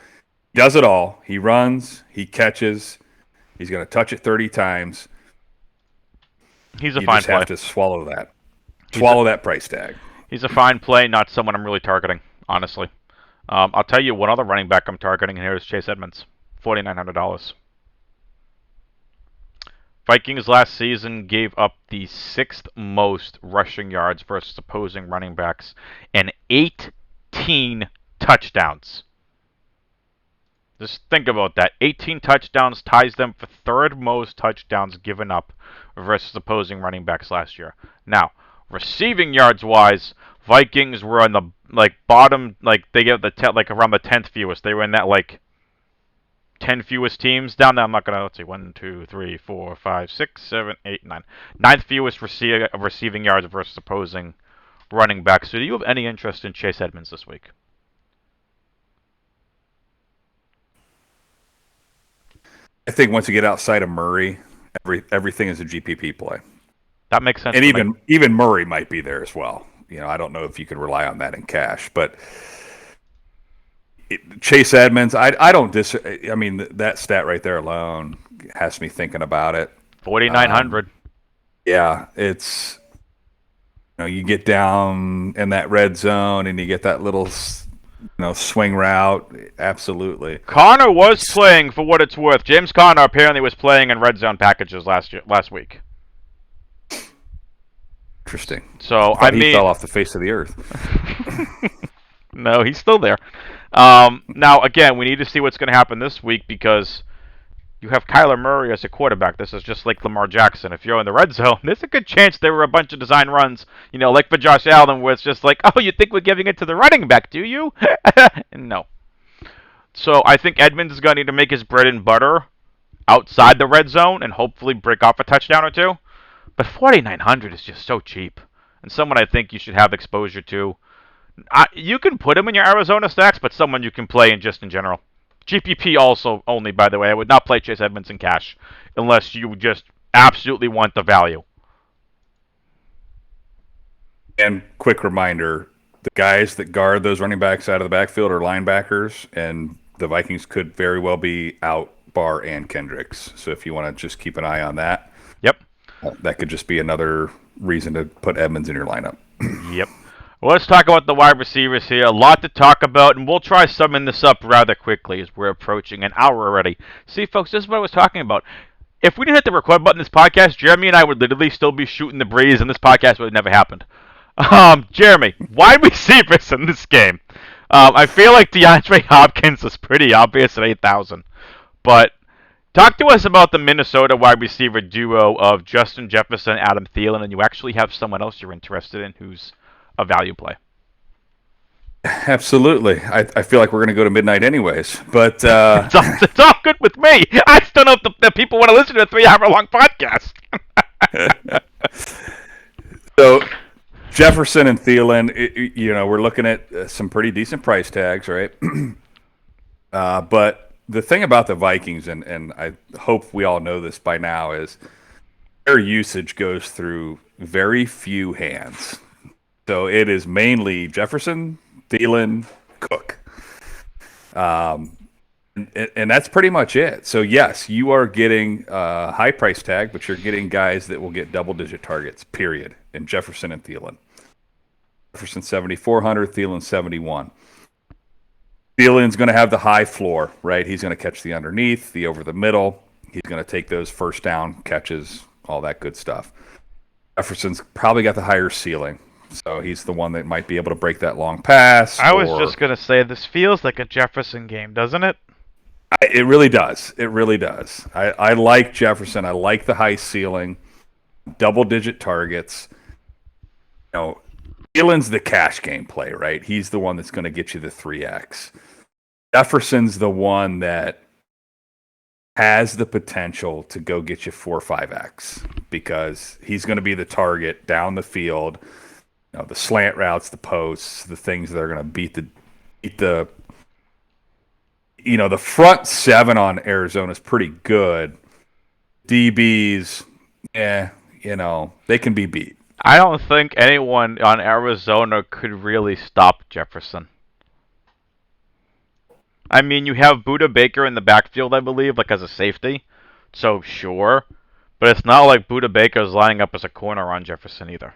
he does it all. He runs, he catches. He's going to touch it 30 times. He's a fine play. You just have to swallow that. Swallow that price tag. He's a fine play, not someone I'm really targeting, honestly. I'll tell you one other running back I'm targeting, and here is Chase Edmonds, $4,900. Vikings last season gave up the 6th most rushing yards versus opposing running backs and 18 touchdowns. Just think about that. 18 touchdowns ties them for 3rd most touchdowns given up versus opposing running backs last year. Now, receiving yards wise, Vikings were on bottom, they get like around the 10th fewest. They were in that 10 fewest teams down there. I'm not gonna, let's see, 1, 2, 3, 4, 5, 6, 7, 8, 9. Ninth fewest receiving yards versus opposing running backs. So do you have any interest in Chase Edmonds this week? I think once you get outside of Murray, everything is a GPP play. That makes sense. And even Murray might be there as well. I don't know if you can rely on that in cash, but Chase Edmonds, I don't I mean, that stat right there alone has me thinking about it. 4,900. Yeah, it's you get down in that red zone and you get that little swing route. Absolutely. Connor was playing, for what it's worth. James Conner apparently was playing in red zone packages last week. Interesting. So he fell off the face of the earth. No, he's still there. Now, again, we need to see what's going to happen this week because you have Kyler Murray as a quarterback. This is just like Lamar Jackson. If you're in the red zone, there's a good chance there were a bunch of design runs, like for Josh Allen, where it's just like, oh, you think we're giving it to the running back, do you? No. So I think Edmonds is going to need to make his bread and butter outside the red zone and hopefully break off a touchdown or two. But 4,900 is just so cheap, and someone I think you should have exposure to. You can put him in your Arizona stacks, but someone you can play in general. GPP also only, by the way. I would not play Chase Edmonds in cash unless you just absolutely want the value. And quick reminder, the guys that guard those running backs out of the backfield are linebackers, and the Vikings could very well be out Barr and Kendricks. So if you want to just keep an eye on that. Yep. That could just be another reason to put Edmonds in your lineup. Yep. Well, let's talk about the wide receivers here. A lot to talk about, and we'll try summing this up rather quickly as we're approaching an hour already. See, folks, this is what I was talking about. If we didn't hit the record button in this podcast, Jeremy and I would literally still be shooting the breeze, and this podcast would have never happened. Jeremy, wide receivers in this game. I feel like DeAndre Hopkins is pretty obvious at 8,000, but talk to us about the Minnesota wide receiver duo of Justin Jefferson, Adam Thielen, and you actually have someone else you're interested in who's a value play. Absolutely. I feel like we're going to go to midnight anyways, but it's all good with me. I just don't know if the people want to listen to a 3-hour-long podcast. So Jefferson and Thielen, we're looking at some pretty decent price tags, right? But the thing about the Vikings, and I hope we all know this by now, is their usage goes through very few hands. So it is mainly Jefferson, Thielen, Cook. And that's pretty much it. So, yes, you are getting a high price tag, but you're getting guys that will get double-digit targets, period, in Jefferson and Thielen. Jefferson 7,400, Thielen 71. Thielen's going to have the high floor, right? He's going to catch the underneath, the over the middle. He's going to take those first down catches, all that good stuff. Jefferson's probably got the higher ceiling. So he's the one that might be able to break that long pass. I was just going to say, this feels like a Jefferson game, doesn't it? It really does. It really does. I like Jefferson. I like the high ceiling, double-digit targets. Thielen's the cash game play, right? He's the one that's going to get you the 3X. Jefferson's the one that has the potential to go get you 4 or 5X because he's going to be the target down the field. The slant routes, the posts, the things that are going to beat the front seven on Arizona is pretty good. DBs, they can be beat. I don't think anyone on Arizona could really stop Jefferson. I mean, you have Budda Baker in the backfield, I believe, as a safety. So, sure. But it's not like Budda Baker's lining up as a corner on Jefferson either.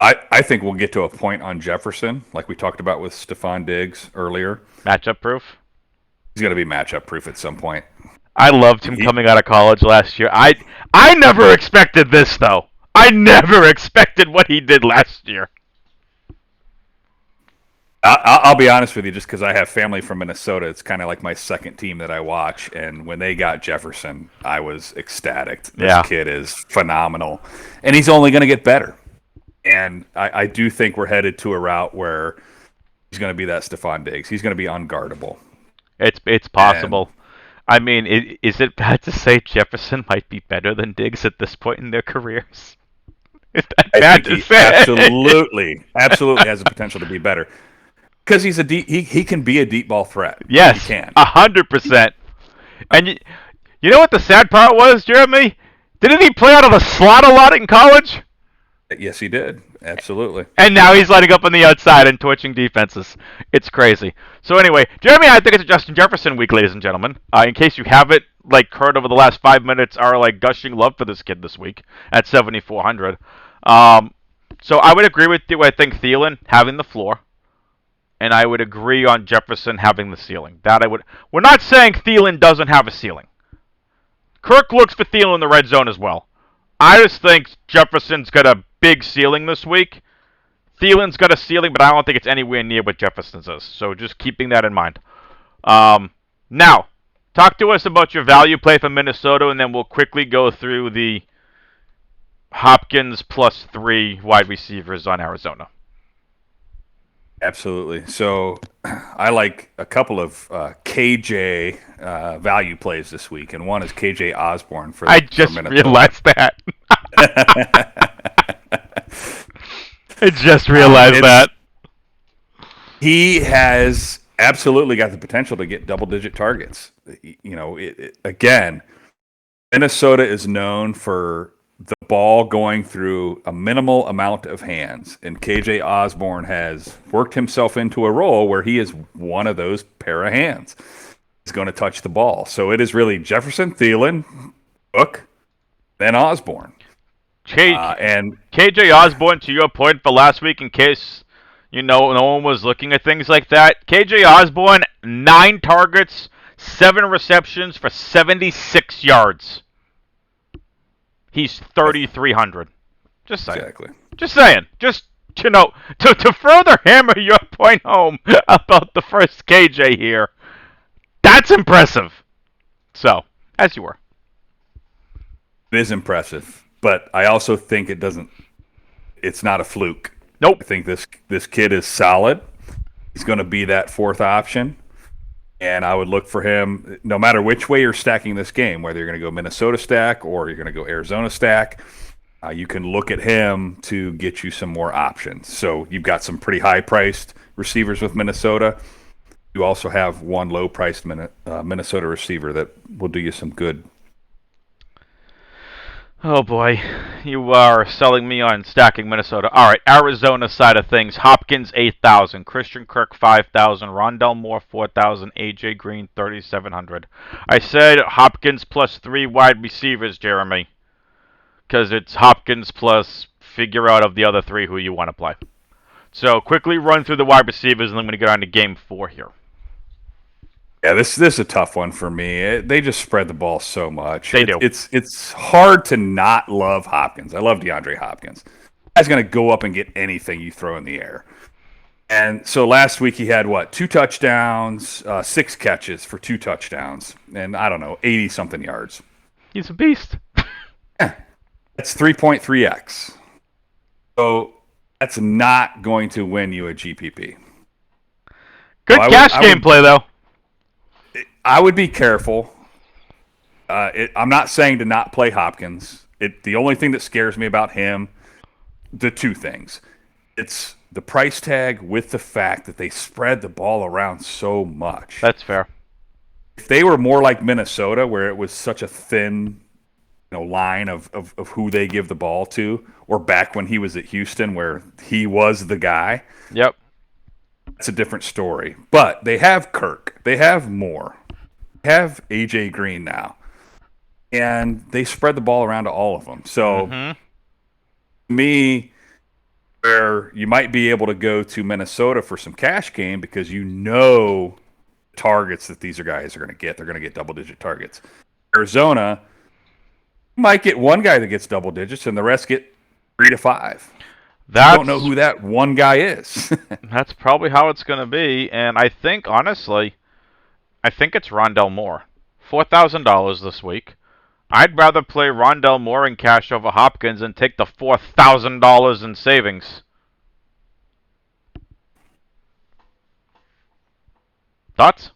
I think we'll get to a point on Jefferson, like we talked about with Stefan Diggs earlier. Matchup proof? He's going to be matchup proof at some point. I loved him coming out of college last year. I never expected this, though. I never expected what he did last year. I'll be honest with you, just because I have family from Minnesota, it's kind of like my second team that I watch. And when they got Jefferson, I was ecstatic. This kid is phenomenal. And he's only going to get better. And I do think we're headed to a route where he's going to be that Stefan Diggs. He's going to be unguardable. It's possible. I mean, is it bad to say Jefferson might be better than Diggs at this point in their careers? Is that bad to say? Absolutely has the potential to be better because he's he can be a deep ball threat. Yes, he can 100%. And you know what the sad part was, Jeremy? Didn't he play out of the slot a lot in college? Yes, he did. Absolutely. And now he's lighting up on the outside and twitching defenses. It's crazy. So anyway, Jeremy, I think it's a Justin Jefferson week, ladies and gentlemen. In case you haven't heard over the last 5 minutes our gushing love for this kid this week at 7,400. So I would agree with you. I think Thielen having the floor, and I would agree on Jefferson having the ceiling. We're not saying Thielen doesn't have a ceiling. Kirk looks for Thielen in the red zone as well. I just think Jefferson's got a big ceiling this week. Thielen's got a ceiling, but I don't think it's anywhere near what Jefferson's is. So just keeping that in mind. Now, talk to us about your value play for Minnesota, and then we'll quickly go through the Hopkins +3 wide receivers on Arizona. Absolutely. So I like a couple of KJ value plays this week, and one is KJ Osborne for I just realized that. I just realized that. He has absolutely got the potential to get double-digit targets. Again, Minnesota is known for the ball going through a minimal amount of hands, and KJ Osborne has worked himself into a role where he is one of those pair of hands. He's going to touch the ball. So it is really Jefferson, Thielen, Cook, then Osborne. And KJ Osborne, to your point for last week, in case no one was looking at things like that, KJ Osborne, 9 targets, 7 receptions for 76 yards. He's 3,300. Just saying. Exactly. Just saying. Just, to further hammer your point home about the first KJ here, that's impressive. So, as you were. It is impressive, but I also think it's not a fluke. Nope. I think this kid is solid. He's going to be that 4th option. And I would look for him, no matter which way you're stacking this game, whether you're going to go Minnesota stack or you're going to go Arizona stack, you can look at him to get you some more options. So you've got some pretty high-priced receivers with Minnesota. You also have one low-priced Minnesota receiver that will do you some good. Oh boy, you are selling me on stacking Minnesota. All right, Arizona side of things: Hopkins 8,000, Christian Kirk 5,000, Rondell Moore 4,000, AJ Green 3,700. I said Hopkins +3 wide receivers, Jeremy, because it's Hopkins plus figure out of the other 3 who you want to play. So quickly run through the wide receivers, and then I'm going to get on to game 4 here. Yeah, this is a tough one for me. They just spread the ball so much. They do. It's hard to not love Hopkins. I love DeAndre Hopkins. Guy's going to go up and get anything you throw in the air. And so last week he had 2 touchdowns, 6 catches for 2 touchdowns, and 80-something yards. He's a beast. Yeah, that's 3.3x. So that's not going to win you a GPP. Good cash gameplay though. I would be careful. I'm not saying to not play Hopkins. The only thing that scares me about him, the 2 things. It's the price tag with the fact that they spread the ball around so much. That's fair. If they were more like Minnesota, where it was such a thin line of who they give the ball to, or back when he was at Houston where he was the guy. Yep. It's a different story. But they have Kirk. They have Moore. They have AJ Green now. And they spread the ball around to all of them. So, me, where you might be able to go to Minnesota for some cash game because targets that these guys are going to get. They're going to get double-digit targets. Arizona might get one guy that gets double digits and the rest get 3 to 5. I don't know who that one guy is. That's probably how it's going to be. And I think, honestly, it's Rondell Moore. $4,000 this week. I'd rather play Rondell Moore in cash over Hopkins and take the $4,000 in savings. Thoughts?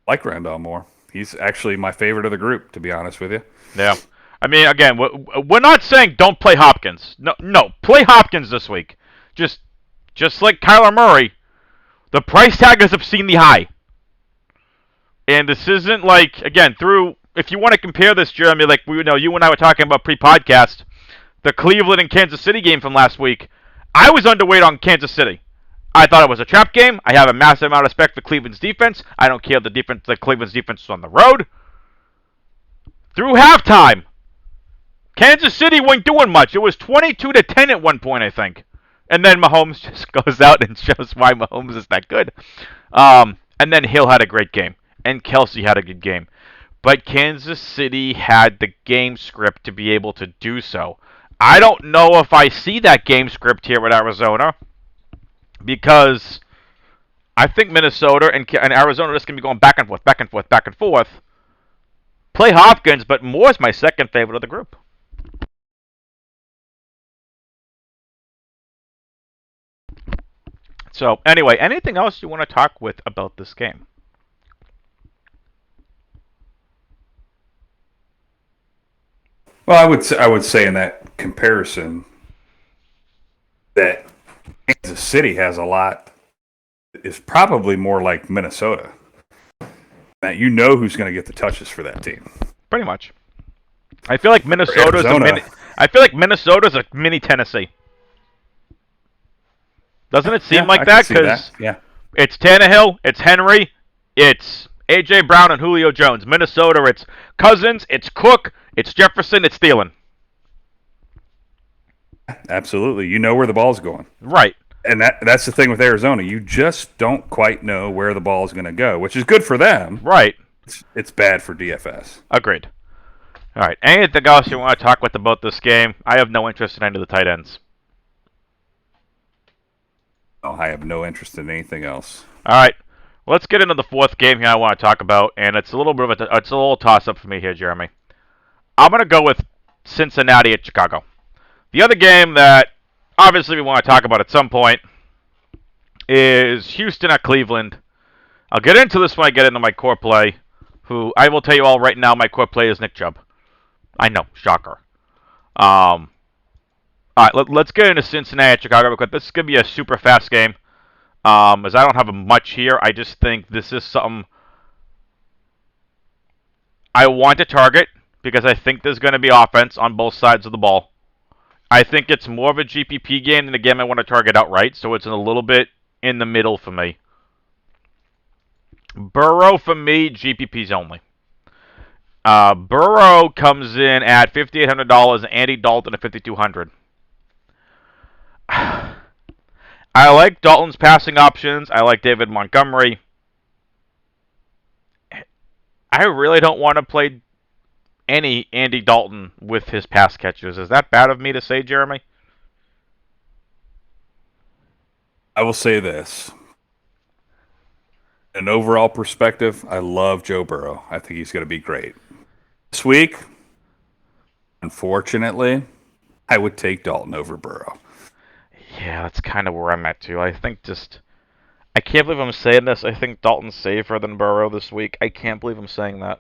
Like Rondell Moore. He's actually my favorite of the group, to be honest with you. Yeah. I mean, again, we're not saying don't play Hopkins. No, play Hopkins this week. Just like Kyler Murray, the price tag is obscenely high. And this isn't like, again, if you want to compare this, Jeremy, like you and I were talking about pre-podcast, the Cleveland and Kansas City game from last week, I was underweight on Kansas City. I thought it was a trap game. I have a massive amount of respect for Cleveland's defense. I don't care if the Cleveland's defense is on the road. Through halftime, Kansas City wasn't doing much. It was 22-10 at one point, I think. And then Mahomes just goes out and shows why Mahomes is that good. And then Hill had a great game. And Kelsey had a good game. But Kansas City had the game script to be able to do so. I don't know if I see that game script here at Arizona. Because I think Minnesota and Arizona are just going to be going back and forth, back and forth, back and forth. Play Hopkins, but Moore's my second favorite of the group. So, anyway, anything else you want to talk with about this game? Well, I would say in that comparison that Kansas City has a lot, is probably more like Minnesota. That you know who's going to get the touches for that team. Pretty much. I feel like Minnesota's a mini Tennessee. Doesn't it seem like that? Because it's Tannehill, it's Henry, it's A.J. Brown and Julio Jones. Minnesota, it's Cousins, it's Cook, it's Jefferson, it's Thielen. Absolutely. You know where the ball's going. Right. And that's the thing with Arizona. You just don't quite know where the ball is going to go, which is good for them. Right. It's bad for DFS. Agreed. All right. Anything else you want to talk with about this game? I have no interest in any of the tight ends. Oh, I have no interest in anything else. All right. Let's get into the fourth game here I want to talk about, and it's a little bit of a toss-up for me here, Jeremy. I'm going to go with Cincinnati at Chicago. The other game that obviously we want to talk about at some point is Houston at Cleveland. I'll get into this when I get into my core play, who I will tell you all right now my core play is Nick Chubb. I know, shocker. All right, let's get into Cincinnati at Chicago because this is going to be a super fast game. As I don't have much here, I just think this is something I want to target because I think there's going to be offense on both sides of the ball. I think it's more of a GPP game than a game I want to target outright, so it's a little bit in the middle for me. Burrow, for me, GPPs only. Burrow comes in at $5,800 and Andy Dalton at $5,200. I like Dalton's passing options. I like David Montgomery. I really don't want to play any Andy Dalton with his pass catchers. Is that bad of me to say, Jeremy? I will say this. In an overall perspective, I love Joe Burrow. I think he's going to be great. This week, unfortunately, I would take Dalton over Burrow. Yeah, that's kind of where I'm at, too. I can't believe I'm saying this. I think Dalton's safer than Burrow this week. I can't believe I'm saying that.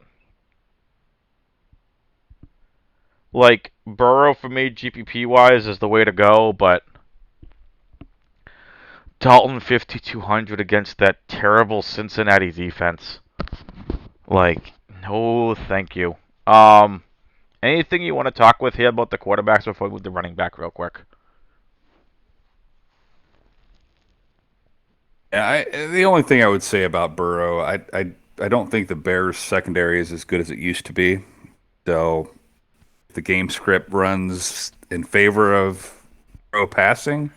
Like, Burrow, for me, GPP-wise, is the way to go, but Dalton 5,200 against that terrible Cincinnati defense. Like, no, thank you. Anything you want to talk with here about the quarterbacks before we move to running back real quick? Yeah, the only thing I would say about Burrow, I don't think the Bears' secondary is as good as it used to be. So the game script runs in favor of Burrow passing.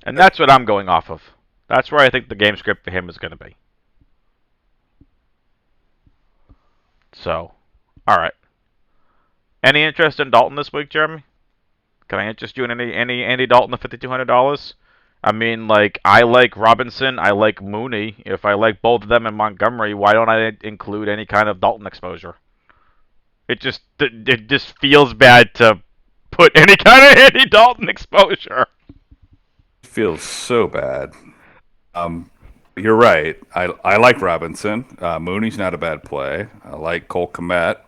And that's what I'm going off of. That's where I think the game script for him is going to be. So, all right. Any interest in Dalton this week, Jeremy? Can I interest you in any Andy Dalton at $5,200? I mean, like, I like Robinson, I like Mooney. If I like both of them and Montgomery, why don't I include any kind of Dalton exposure? It just feels bad to put any kind of Andy Dalton exposure. It feels so bad. You're right. I like Robinson. Mooney's not a bad play. I like Cole Kmet.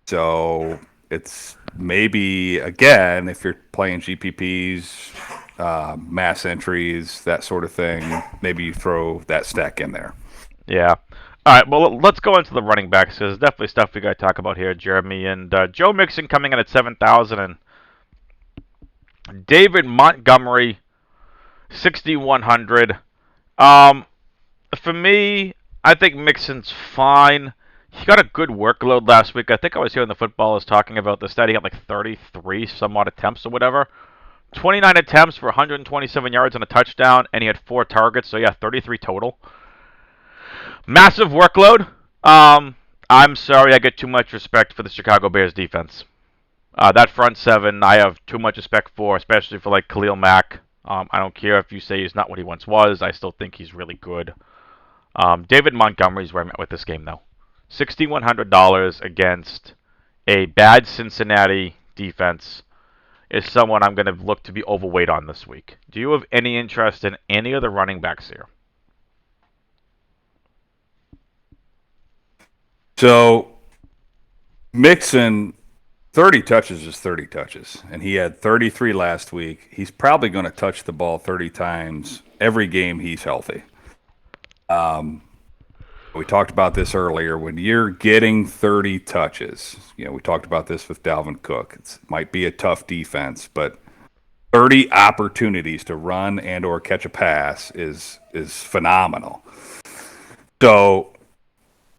So it's maybe, again, if you're playing GPPs, mass entries, that sort of thing, maybe you throw that stack in there. Yeah. All right, well, let's go into the running backs. There's definitely stuff we got to talk about here, Jeremy. And Joe Mixon coming in at 7,000 and David Montgomery, 6,100. For me, I think Mixon's fine. He got a good workload last week. I think I was hearing the footballers talking about the stat. He got like 33 some odd attempts or whatever. 29 attempts for 127 yards and a touchdown, and he had 4 targets, so yeah, 33 total. Massive workload. I'm sorry I get too much respect for the Chicago Bears defense. That front seven, I have too much respect for, especially for like Khalil Mack. I don't care if you say he's not what he once was. I still think he's really good. David Montgomery's where I'm at with this game, though. $6,100 against a bad Cincinnati defense is someone I'm going to look to be overweight on this week. Do you have any interest in any of the running backs here? So Mixon, 30 touches is 30 touches, and he had 33 last week. He's probably going to touch the ball 30 times every game he's healthy. We talked about this earlier. When you're getting 30 touches, we talked about this with Dalvin Cook. It might be a tough defense, but 30 opportunities to run and or catch a pass is phenomenal. So,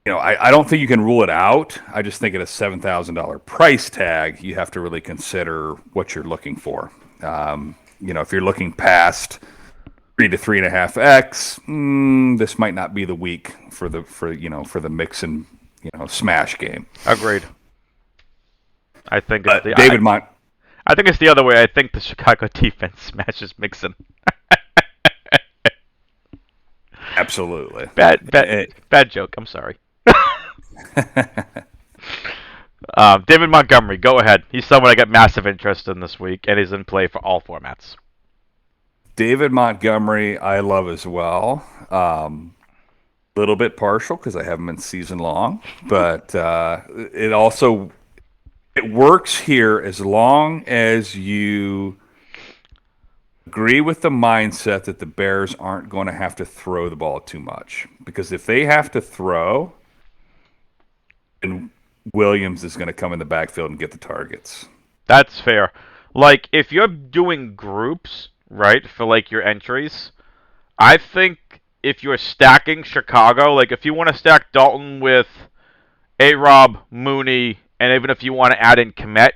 I don't think you can rule it out. I just think at a $7,000 price tag, you have to really consider what you're looking for. If you're looking past 3 to 3.5x, this might not be the week for the Mixon smash game. Agreed. I think it's I think it's the other way. I think the Chicago defense smashes Mixon. Absolutely. Bad joke. I'm sorry. David Montgomery, go ahead. He's someone I got massive interest in this week, and he's in play for all formats. David Montgomery, I love as well. Little bit partial because I have him in season long, but it works here as long as you agree with the mindset that the Bears aren't going to have to throw the ball too much. Because if they have to throw, then Williams is going to come in the backfield and get the targets. That's fair. Like, if you're doing groups, right, for like your entries, I think if you're stacking Chicago, like if you want to stack Dalton with A-Rob, Mooney, and even if you want to add in Kmet,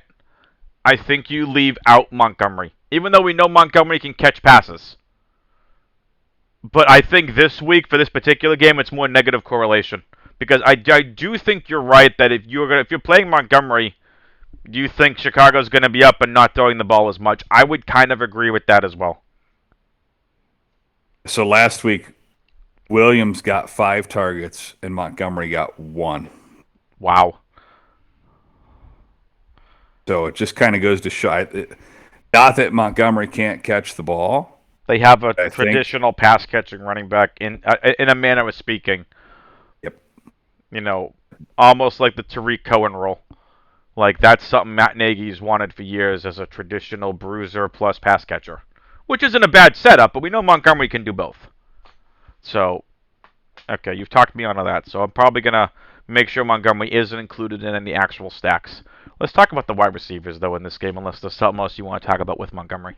I think you leave out Montgomery. Even though we know Montgomery can catch passes. But I think this week, for this particular game, it's more negative correlation. Because I do think you're right that if you're playing Montgomery, do you think Chicago's going to be up and not throwing the ball as much? I would kind of agree with that as well. So last week, Williams got 5 targets and Montgomery got 1. Wow. So it just kind of goes to show. Not that Montgomery can't catch the ball. They have a traditional pass-catching running back in a manner of speaking. Yep. Almost like the Tariq Cohen role. Like, that's something Matt Nagy's wanted for years as a traditional bruiser plus pass catcher. Which isn't a bad setup, but we know Montgomery can do both. So, okay, you've talked me onto that. So I'm probably going to make sure Montgomery isn't included in any actual stacks. Let's talk about the wide receivers, though, in this game, unless there's something else you want to talk about with Montgomery.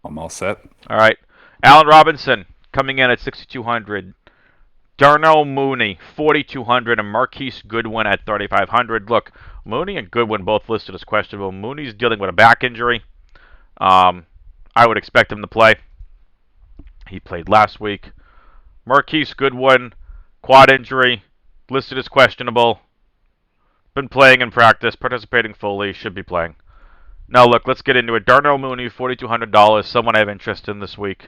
I'm all set. All right. Allen Robinson coming in at 6,200. Darnell Mooney, 4,200, and Marquis Goodwin at 3,500. Look, Mooney and Goodwin both listed as questionable. Mooney's dealing with a back injury. I would expect him to play. He played last week. Marquis Goodwin, quad injury, listed as questionable. Been playing in practice, participating fully, should be playing. Now, look, let's get into it. Darnell Mooney, $4,200, someone I have interest in this week.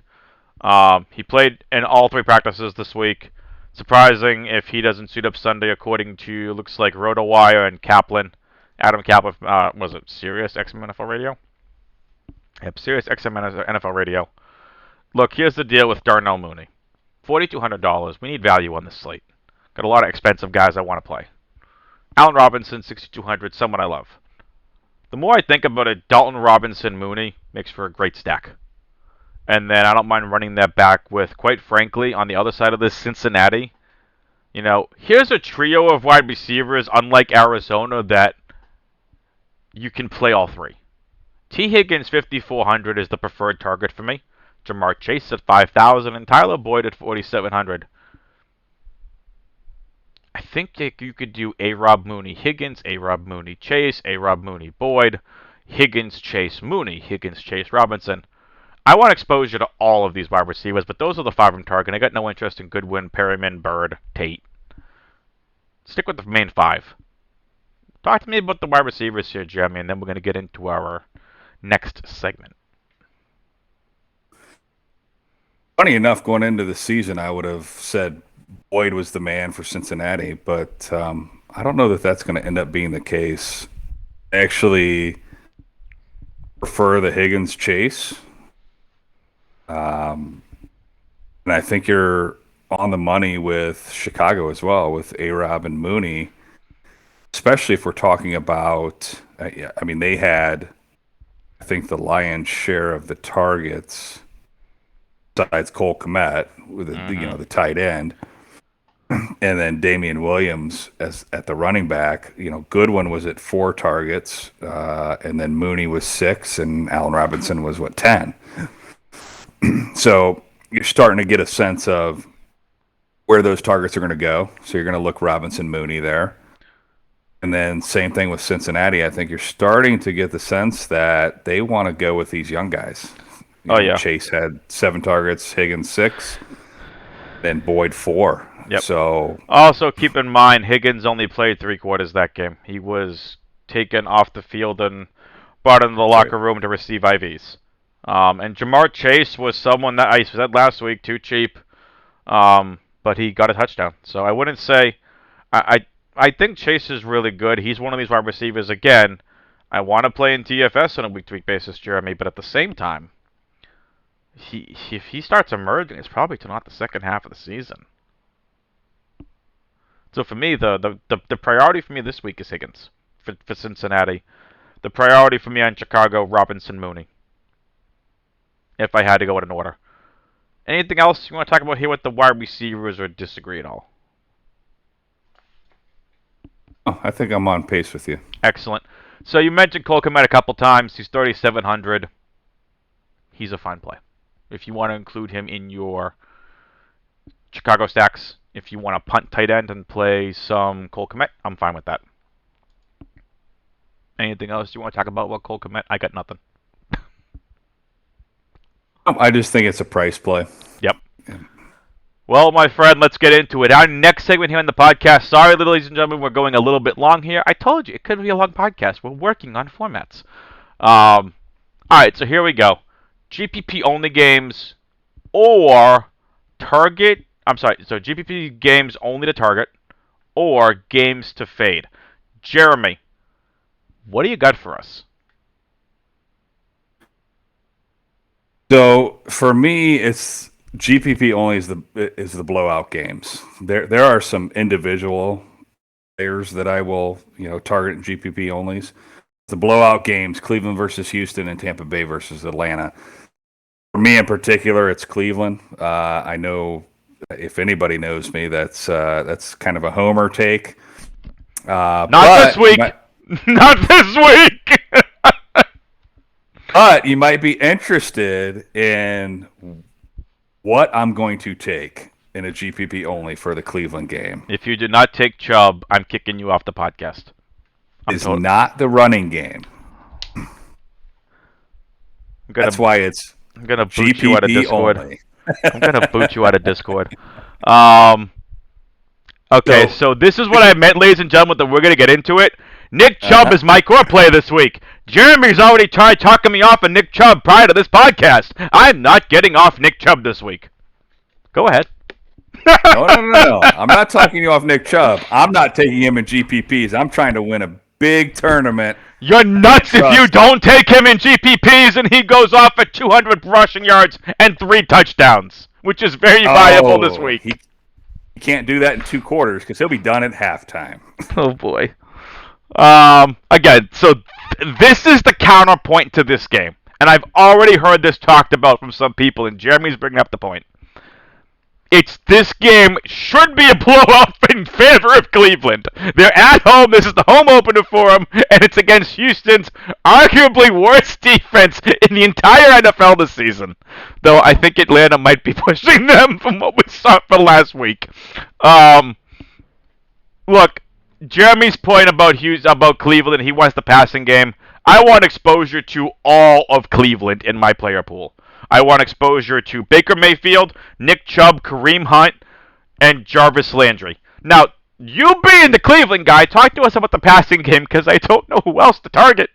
He played in all 3 practices this week. Surprising if he doesn't suit up Sunday, according to looks like RotoWire and Kaplan. Adam Kaplan, was it Sirius XM NFL Radio? Yep, Sirius XM NFL Radio. Look, here's the deal with Darnell Mooney. $4,200. We need value on this slate. Got a lot of expensive guys I want to play. Allen Robinson, $6,200, someone I love. The more I think about it, Dalton Robinson Mooney makes for a great stack. And then I don't mind running that back with, quite frankly, on the other side of this, Cincinnati. You know, here's a trio of wide receivers, unlike Arizona, that you can play all three. T. Higgins, 5,400 is the preferred target for me. Jamar Chase at 5,000 and Tyler Boyd at 4,700. I think you could do A-Rob Mooney, Higgins, A-Rob Mooney, Chase, A-Rob Mooney, Boyd, Higgins, Chase, Mooney, Higgins, Chase, Robinson. I want exposure to all of these wide receivers, but those are the five I'm targeting. I got no interest in Goodwin, Perryman, Bird, Tate. Stick with the main five. Talk to me about the wide receivers here, Jeremy, and then we're going to get into our next segment. Funny enough, going into the season, I would have said Boyd was the man for Cincinnati, but I don't know that that's going to end up being the case. I actually prefer the Higgins Chase. And I think you're on the money with Chicago as well, with A-Rob and Mooney, especially if we're talking about, I mean, they had, I think, the lion's share of the targets besides Cole Kmet with the tight end, and then Damian Williams at the running back. You know, Goodwin was at 4 targets, and then Mooney was 6, and Allen Robinson was 10. So you're starting to get a sense of where those targets are going to go. So you're going to look Robinson, Mooney there. And then same thing with Cincinnati. I think you're starting to get the sense that they want to go with these young guys. Yeah. Chase had 7 targets, Higgins 6, then Boyd 4. Yep. So also keep in mind, Higgins only played 3 quarters that game. He was taken off the field and brought into the locker room to receive IVs. And Jamar Chase was someone that I said last week, too cheap, but he got a touchdown. So I wouldn't say I think Chase is really good. He's one of these wide receivers. Again, I want to play in DFS on a week-to-week basis, Jeremy, but at the same time, if he starts emerging, it's probably to not the second half of the season. So for me, the priority for me this week is Higgins for Cincinnati. The priority for me on Chicago, Robinson, Mooney. If I had to go in an order. Anything else you want to talk about here with the wide receivers, or disagree at all? Oh, I think I'm on pace with you. Excellent. So you mentioned Cole Kmet a couple times. He's 3,700. He's a fine play. If you want to include him in your Chicago stacks, if you want to punt tight end and play some Cole Kmet, I'm fine with that. Anything else you want to talk about Cole Kmet? I got nothing. I just think it's a price play. Yep. Yeah. Well, my friend, let's get into it. Our next segment here on the podcast. Sorry, ladies and gentlemen, we're going a little bit long here. I told you, it could be a long podcast. We're working on formats. All right, so here we go. GPP only games or target. I'm sorry, so GPP games only to target or games to fade. Jeremy, what do you got for us? So for me, it's GPP only is the blowout games. There are some individual players that I will target in GPP onlys. The blowout games: Cleveland versus Houston and Tampa Bay versus Atlanta. For me in particular, it's Cleveland. I know if anybody knows me, that's kind of a homer take. Not this week. Not this week. But you might be interested in what I'm going to take in a GPP only for the Cleveland game. If you did not take Chubb, I'm kicking you off the podcast. It's not the running game. That's why it's I'm gonna boot GPP you out of Discord. Only. I'm gonna boot you out of Discord. Okay, so this is what I meant, ladies and gentlemen, that we're gonna get into it. Nick Chubb is my core play this week. Jeremy's already tried talking me off of Nick Chubb prior to this podcast. I'm not getting off Nick Chubb this week. Go ahead. No. I'm not talking you off Nick Chubb. I'm not taking him in GPPs. I'm trying to win a big tournament. You're nuts if you don't take him in GPPs and he goes off at 200 rushing yards and 3 touchdowns, which is very viable this week. He can't do that in 2 quarters because he'll be done at halftime. Oh, boy. Again, so this is the counterpoint to this game. And I've already heard this talked about from some people, and Jeremy's bringing up the point. This game should be a blowout in favor of Cleveland. They're at home. This is the home opener for them, and it's against Houston's arguably worst defense in the entire NFL this season. Though I think Atlanta might be pushing them from what we saw for last week. Look, Jeremy's point about Cleveland, he wants the passing game. I want exposure to all of Cleveland in my player pool. I want exposure to Baker Mayfield, Nick Chubb, Kareem Hunt, and Jarvis Landry. Now, you being the Cleveland guy, talk to us about the passing game because I don't know who else to target.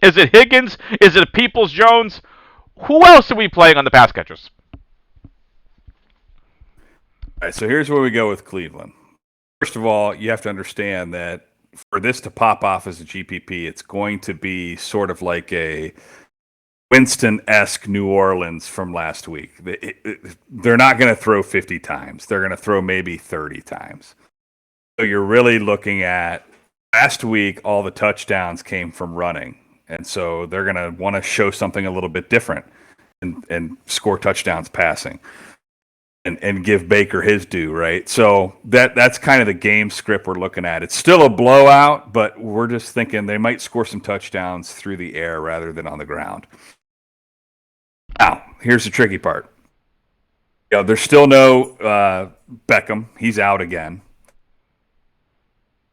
Is it Higgins? Is it Peoples-Jones? Who else are we playing on the pass catchers? All right, so here's where we go with Cleveland. First of all, you have to understand that for this to pop off as a GPP, it's going to be sort of like a Winston-esque New Orleans from last week. They're not going to throw 50 times. They're going to throw maybe 30 times. So you're really looking at last week, all the touchdowns came from running. And so they're going to want to show something a little bit different and score touchdowns passing and give Baker his due, right? So that's kind of the game script we're looking at. It's still a blowout, but we're just thinking they might score some touchdowns through the air rather than on the ground. Now, here's the tricky part. There's still no Beckham. He's out again.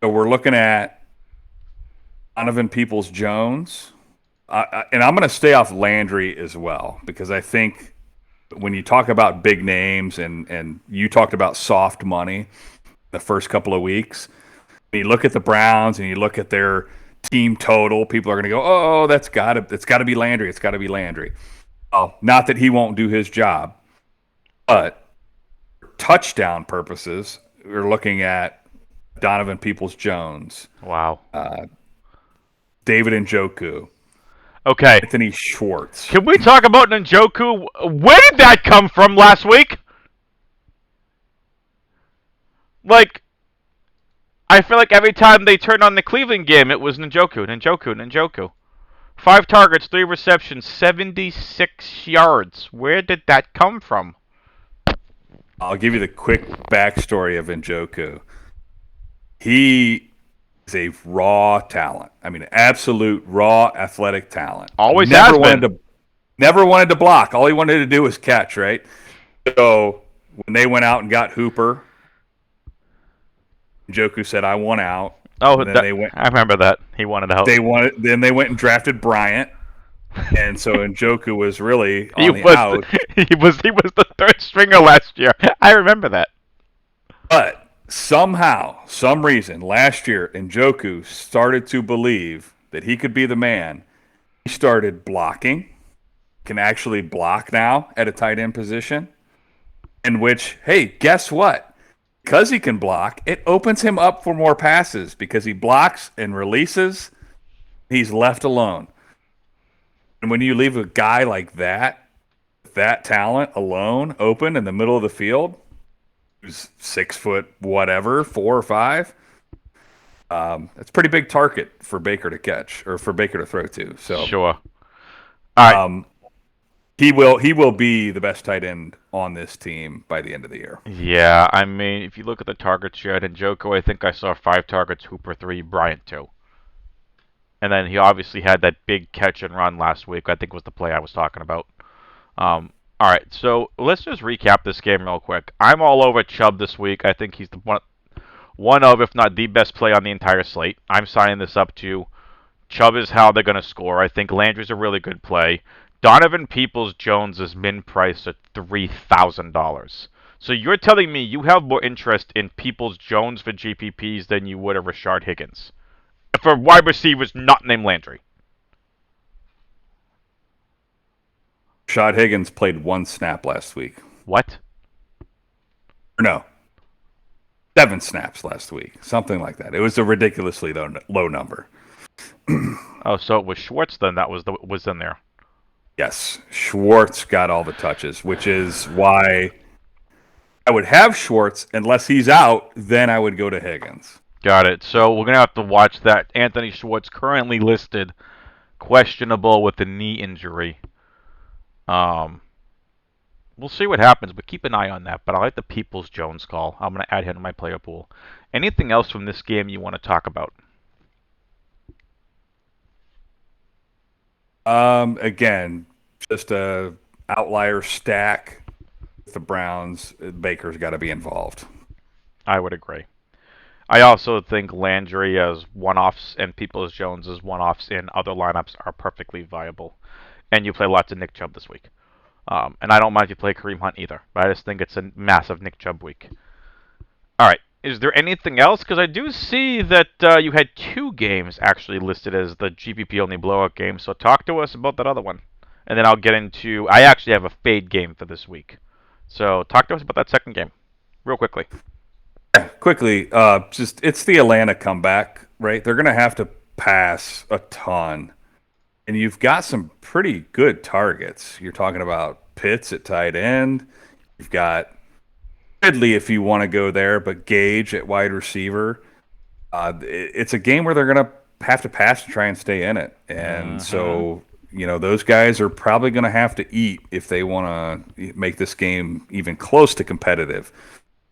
So we're looking at Donovan Peoples-Jones. And I'm going to stay off Landry as well because I think when you talk about big names and you talked about soft money the first couple of weeks, when you look at the Browns and you look at their team total, people are going to go, oh, it's got to be Landry. It's got to be Landry. Not that he won't do his job, but for touchdown purposes, we're looking at Donovan Peoples-Jones. Wow. David Njoku. Okay. Anthony Schwartz. Can we talk about Njoku? Where did that come from last week? Like, I feel like every time they turned on the Cleveland game, it was Njoku. 5 targets, 3 receptions, 76 yards. Where did that come from? I'll give you the quick backstory of Njoku. He is a raw talent. I mean, absolute raw athletic talent. Always never has been. Never wanted to block. All he wanted to do was catch, right? So when they went out and got Hooper, Njoku said, I want out. Oh, I remember that. He wanted out. Then they went and drafted Bryant. And so Njoku was really on the out. He was the third stringer last year. I remember that. But somehow, some reason, last year, Njoku started to believe that he could be the man. He started blocking, can actually block now at a tight end position, in which, hey, guess what? Because he can block, it opens him up for more passes because he blocks and releases. He's left alone. And when you leave a guy like that talent alone, open in the middle of the field, who's 6 foot whatever, 4 or 5, that's a pretty big target for Baker to catch or for Baker to throw to. So sure. All right. He will be the best tight end on this team by the end of the year. Yeah, I mean, if you look at the targets share, Njoku, I think I saw 5 targets, Hooper 3, Bryant 2. And then he obviously had that big catch and run last week. I think was the play I was talking about. All right, so let's just recap this game real quick. I'm all over Chubb this week. I think he's one of, if not the best play on the entire slate. I'm signing this up to Chubb is how they're going to score. I think Landry's a really good play. Donovan Peoples-Jones is min priced at $3,000. So you're telling me you have more interest in Peoples-Jones for GPPs than you would a Rashard Higgins for wide receivers not named Landry? Rashard Higgins played 1 snap last week. What? No, 7 snaps last week, something like that. It was a ridiculously low number. Oh, so it was Schwartz then that was in there. Yes, Schwartz got all the touches, which is why I would have Schwartz unless he's out. Then I would go to Higgins. Got it. So we're gonna have to watch that. Anthony Schwartz currently listed questionable with a knee injury. We'll see what happens, but keep an eye on that. But I like the Peoples-Jones call. I'm going to add him to my player pool. Anything else from this game you want to talk about? Again, just a outlier stack with the Browns. Baker's got to be involved. I would agree. I also think Landry as one-offs and Peoples-Jones as one-offs in other lineups are perfectly viable. And you play lots of Nick Chubb this week. And I don't mind if you play Kareem Hunt either, but I just think it's a massive Nick Chubb week. All right. Is there anything else? Because I do see that you had 2 games actually listed as the GPP only blowout game. So talk to us about that other one, and then I'll get into. I actually have a fade game for this week. So talk to us about that second game, real quickly. Quickly, just it's the Atlanta comeback, right? They're gonna have to pass a ton, and you've got some pretty good targets. You're talking about Pitts at tight end. You've got Ridley if you want to go there, but Gage at wide receiver. It's a game where they're going to have to pass to try and stay in it. And so, those guys are probably going to have to eat if they want to make this game even close to competitive.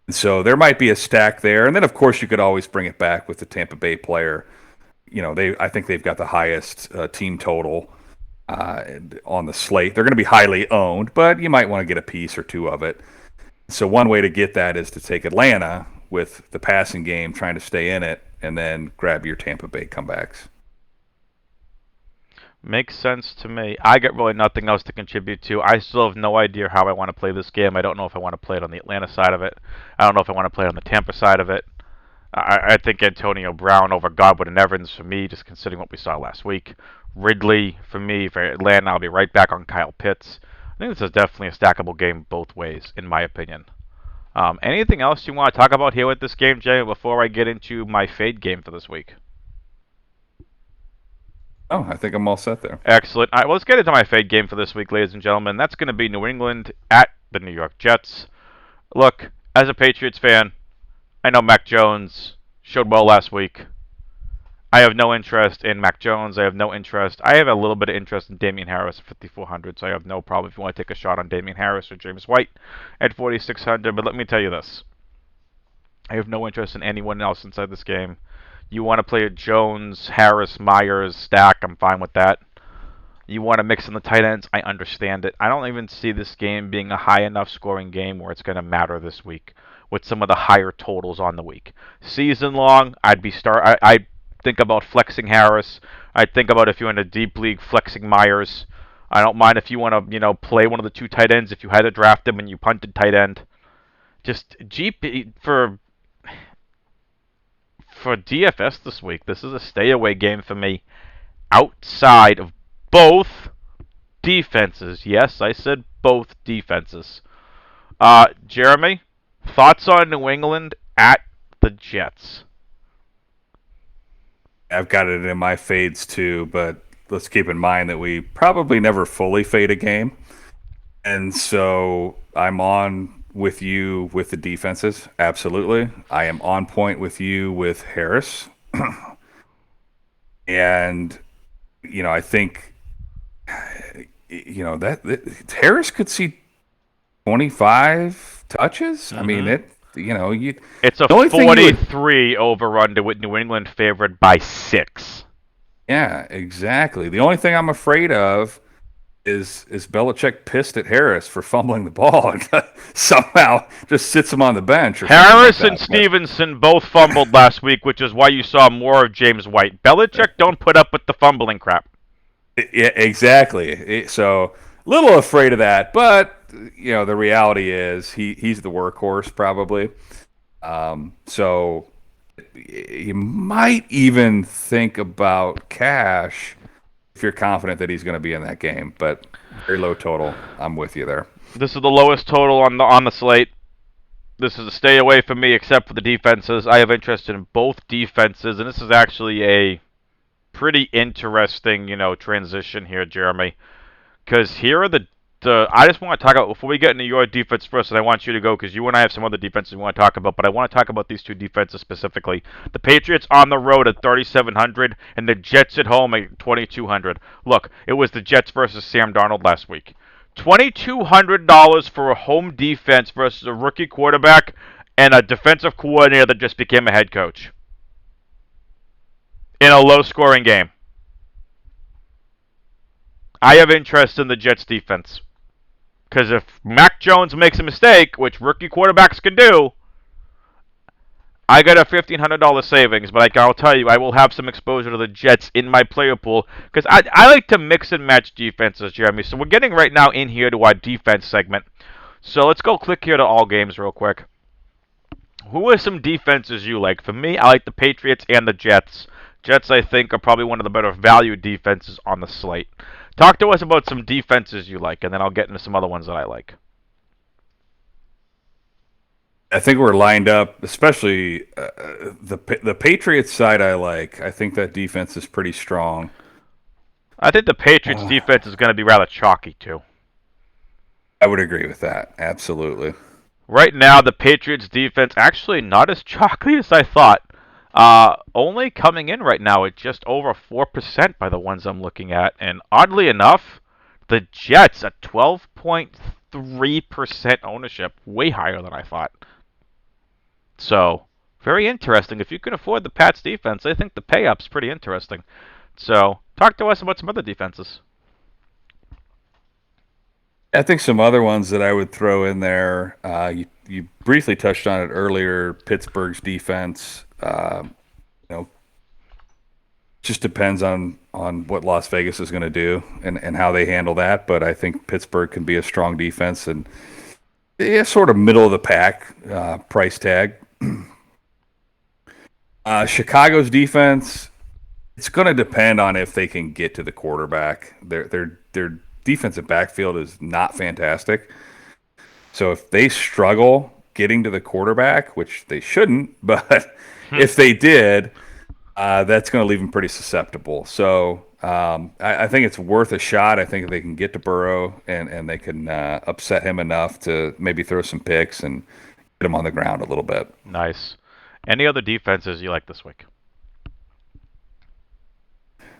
And so there might be a stack there. And then, of course, you could always bring it back with the Tampa Bay player. I think they've got the highest team total on the slate. They're going to be highly owned, but you might want to get a piece or two of it. So one way to get that is to take Atlanta with the passing game, trying to stay in it, and then grab your Tampa Bay comebacks. Makes sense to me. I got really nothing else to contribute to. I still have no idea how I want to play this game. I don't know if I want to play it on the Atlanta side of it. I don't know if I want to play it on the Tampa side of it. I think Antonio Brown over Godwin and Evans for me, just considering what we saw last week. Ridley for me for Atlanta. I'll be right back on Kyle Pitts. I think this is definitely a stackable game both ways, in my opinion. Anything else you want to talk about here with this game, Jay, before I get into my fade game for this week? Oh, I think I'm all set there. Excellent. All right, well, let's get into my fade game for this week, ladies and gentlemen. That's going to be New England at the New York Jets. Look, as a Patriots fan, I know Mac Jones showed well last week. I have no interest in Mac Jones. I have no interest. I have a little bit of interest in Deante Harris at 5,400, so I have no problem if you want to take a shot on Deante Harris or James White at 4,600. But let me tell you this. I have no interest in anyone else inside this game. You want to play a Jones, Harris, Myers stack, I'm fine with that. You want to mix in the tight ends, I understand it. I don't even see this game being a high enough scoring game where it's going to matter this week with some of the higher totals on the week. Season long, I'd think about flexing Harris. I'd think about if you're in a deep league, flexing Myers. I don't mind if you want to, play one of the 2 tight ends if you had to draft him and you punted tight end. Just GP for DFS this week. This is a stay away game for me. Outside of both defenses. Yes, I said both defenses. Jeremy, thoughts on New England at the Jets? I've got it in my fades too, but let's keep in mind that we probably never fully fade a game. And so I'm on with you with the defenses. Absolutely. I am on point with you with Harris. And, I think, that Harris could see 25 touches. I mean, it's a 43 over-under with New England favored by 6. Yeah, exactly. The only thing I'm afraid of is Belichick pissed at Harris for fumbling the ball and somehow just sits him on the bench. Harris and Stevenson both fumbled last week, which is why you saw more of James White. Belichick don't put up with the fumbling crap. Yeah, exactly. So a little afraid of that, but the reality is he's the workhorse probably. So you might even think about cash if you're confident that he's going to be in that game, but very low total. I'm with you there. This is the lowest total on the slate. This is a stay away from me except for the defenses. I have interest in both defenses, and this is actually a pretty interesting, transition here, Jeremy. Because here are the I just want to talk about, before we get into your defense first, and I want you to go because you and I have some other defenses we want to talk about, but I want to talk about these two defenses specifically. The Patriots on the road at 3,700 and the Jets at home at 2,200. Look, it was the Jets versus Sam Darnold last week. $2,200 for a home defense versus a rookie quarterback and a defensive coordinator that just became a head coach in a low-scoring game. I have interest in the Jets defense. Because if Mac Jones makes a mistake, which rookie quarterbacks can do, I got a $1,500 savings, but I'll tell you, I will have some exposure to the Jets in my player pool, because I like to mix and match defenses, Jeremy. So we're getting right now in here to our defense segment. So let's go click here to all games real quick. Who are some defenses you like? For me, I like the Patriots and the Jets. Jets, I think, are probably one of the better value defenses on the slate. Talk to us about some defenses you like, and then I'll get into some other ones that I like. I think we're lined up, especially the Patriots side I like. I think that defense is pretty strong. I think the Patriots defense is going to be rather chalky, too. I would agree with that. Absolutely. Right now, the Patriots defense actually not as chalky as I thought. Only coming in right now at just over 4% by the ones I'm looking at. And oddly enough, the Jets at 12.3% ownership. Way higher than I thought. So, very interesting. If you can afford the Pats defense, I think the pay-up's pretty interesting. So, talk to us about some other defenses. I think some other ones that I would throw in there, you briefly touched on it earlier, Pittsburgh's defense. Just depends on what Las Vegas is going to do and how they handle that. But I think Pittsburgh can be a strong defense and sort of middle of the pack price tag. Chicago's defense, it's going to depend on if they can get to the quarterback. Their defensive backfield is not fantastic. So if they struggle getting to the quarterback, which they shouldn't, but if they did, that's going to leave them pretty susceptible. So I think it's worth a shot. I think if they can get to Burrow and they can upset him enough to maybe throw some picks and get him on the ground a little bit. Nice. Any other defenses you like this week?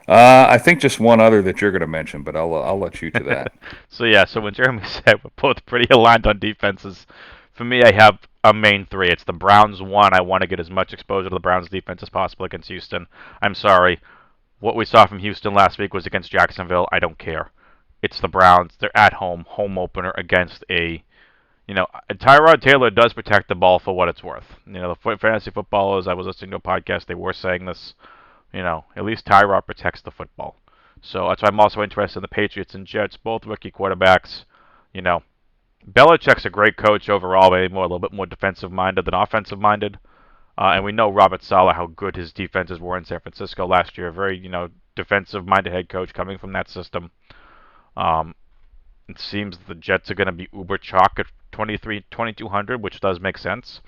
I think just one other that you're going to mention, but I'll let you to that. So when Jeremy said we're both pretty aligned on defenses, for me I have a main three. It's the Browns one. I want to get as much exposure to the Browns defense as possible against Houston. I'm sorry. What we saw from Houston last week was against Jacksonville. I don't care. It's the Browns. They're at home opener against Tyrod Taylor does protect the ball for what it's worth. The fantasy footballers, I was listening to a podcast, they were saying this. At least Tyrod protects the football. So that's why I'm also interested in the Patriots and Jets, both rookie quarterbacks. Belichick's a great coach overall, maybe a little bit more defensive-minded than offensive-minded. And we know Robert Saleh, how good his defenses were in San Francisco last year. Very, defensive-minded head coach coming from that system. It seems the Jets are going to be uber chalk at 2,200, which does make sense.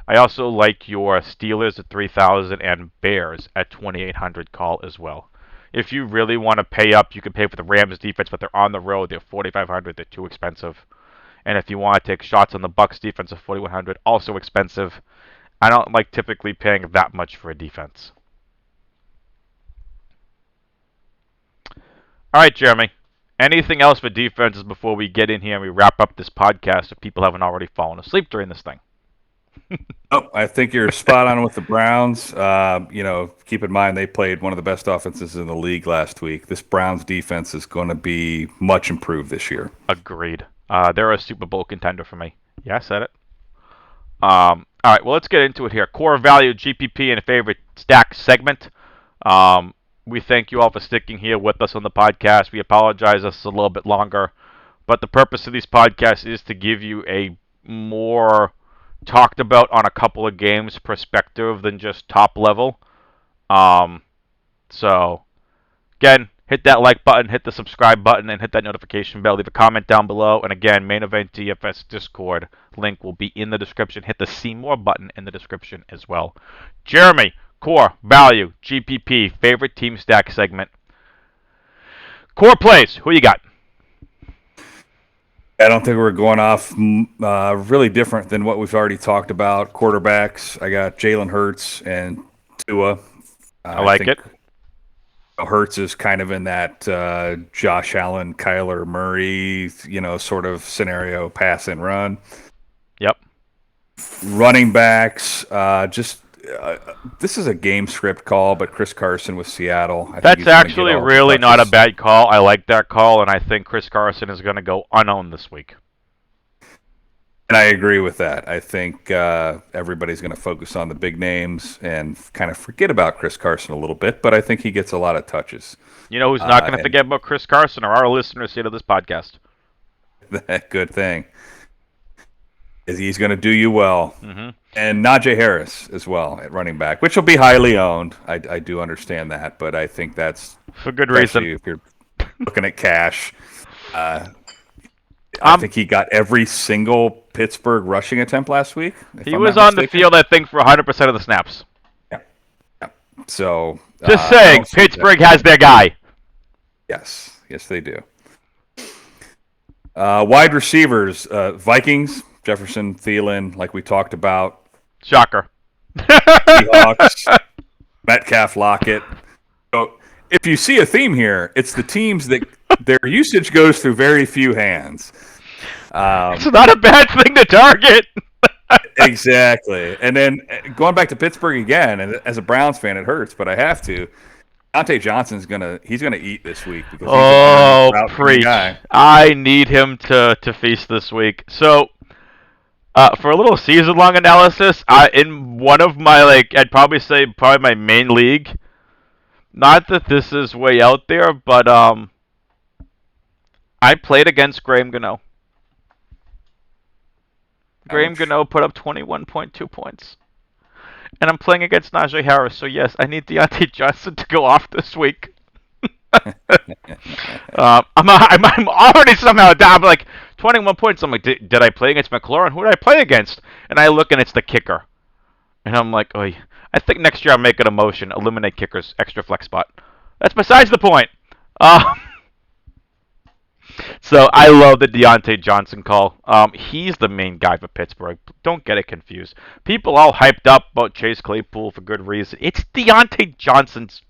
I also like your Steelers at 3,000 and Bears at 2,800 call as well. If you really want to pay up, you can pay for the Rams defense, but they're on the road. They're 4,500. They're too expensive. And if you want to take shots on the Bucks defense at 4,100, also expensive. I don't like typically paying that much for a defense. All right, Jeremy. Anything else for defenses before we get in here and we wrap up this podcast if people haven't already fallen asleep during this thing? I think you're spot on with the Browns. Keep in mind they played one of the best offenses in the league last week. This Browns defense is going to be much improved this year. Agreed. They're a Super Bowl contender for me. Yeah, I said it. All right, well, let's get into it here. Core value, GPP, and favorite stack segment. We thank you all for sticking here with us on the podcast. We apologize this is a little bit longer, but the purpose of these podcasts is to give you a more talked about on a couple of games perspective than just top level. So, again, hit that like button, hit the subscribe button, and hit that notification bell. Leave a comment down below. And again, Main Event DFS Discord link will be in the description. Hit the See More button in the description as well. Jeremy, core, value, GPP, favorite team stack segment. Core plays, who you got? I don't think we're going off really different than what we've already talked about. Quarterbacks, I got Jalen Hurts and Tua. I like it. Hurts is kind of in that Josh Allen, Kyler Murray, sort of scenario, pass and run. Yep. Running backs, this is a game script call, but Chris Carson with Seattle. That's actually really not a bad call. I like that call, and I think Chris Carson is going to go unowned this week. And I agree with that. I think everybody's going to focus on the big names and kind of forget about Chris Carson a little bit, but I think he gets a lot of touches. You know who's not going to forget about Chris Carson are our listeners here to this podcast. Good thing. He's going to do you well. Mm-hmm. And Najee Harris as well at running back, which will be highly owned. I do understand that, but I think that's for good reason. If you're looking at cash, I think he got every single Pittsburgh rushing attempt last week. He was on the field, I think, for 100% of the snaps. Yeah. So just saying, Pittsburgh has their guy. Yes, they do. Wide receivers, Vikings, Jefferson, Thielen, like we talked about. Shocker. Seahawks, Metcalf, Lockett. So if you see a theme here, it's the teams that their usage goes through very few hands. It's not a bad thing to target. Exactly. And then going back to Pittsburgh again, and as a Browns fan, it hurts, but I have to. Deontay Johnson's gonna eat this week because he's preach! Guy. I need him to feast this week. So, for a little season-long analysis, in one of my I'd probably say my main league. Not that this is way out there, but I played against Graham Gano. Graham Gano put up 21.2 points. And I'm playing against Najee Harris, so yes, I need Deontay Johnson to go off this week. I'm already somehow down, 21 points. I'm like, did I play against McLaurin? Who did I play against? And I look, and it's the kicker. And I'm like, oh, I think next year I'll make it a motion, eliminate kickers, extra flex spot. That's besides the point. So I love the Deontay Johnson call. He's the main guy for Pittsburgh. Don't get it confused. People all hyped up about Chase Claypool for good reason. It's Deontay Johnson's.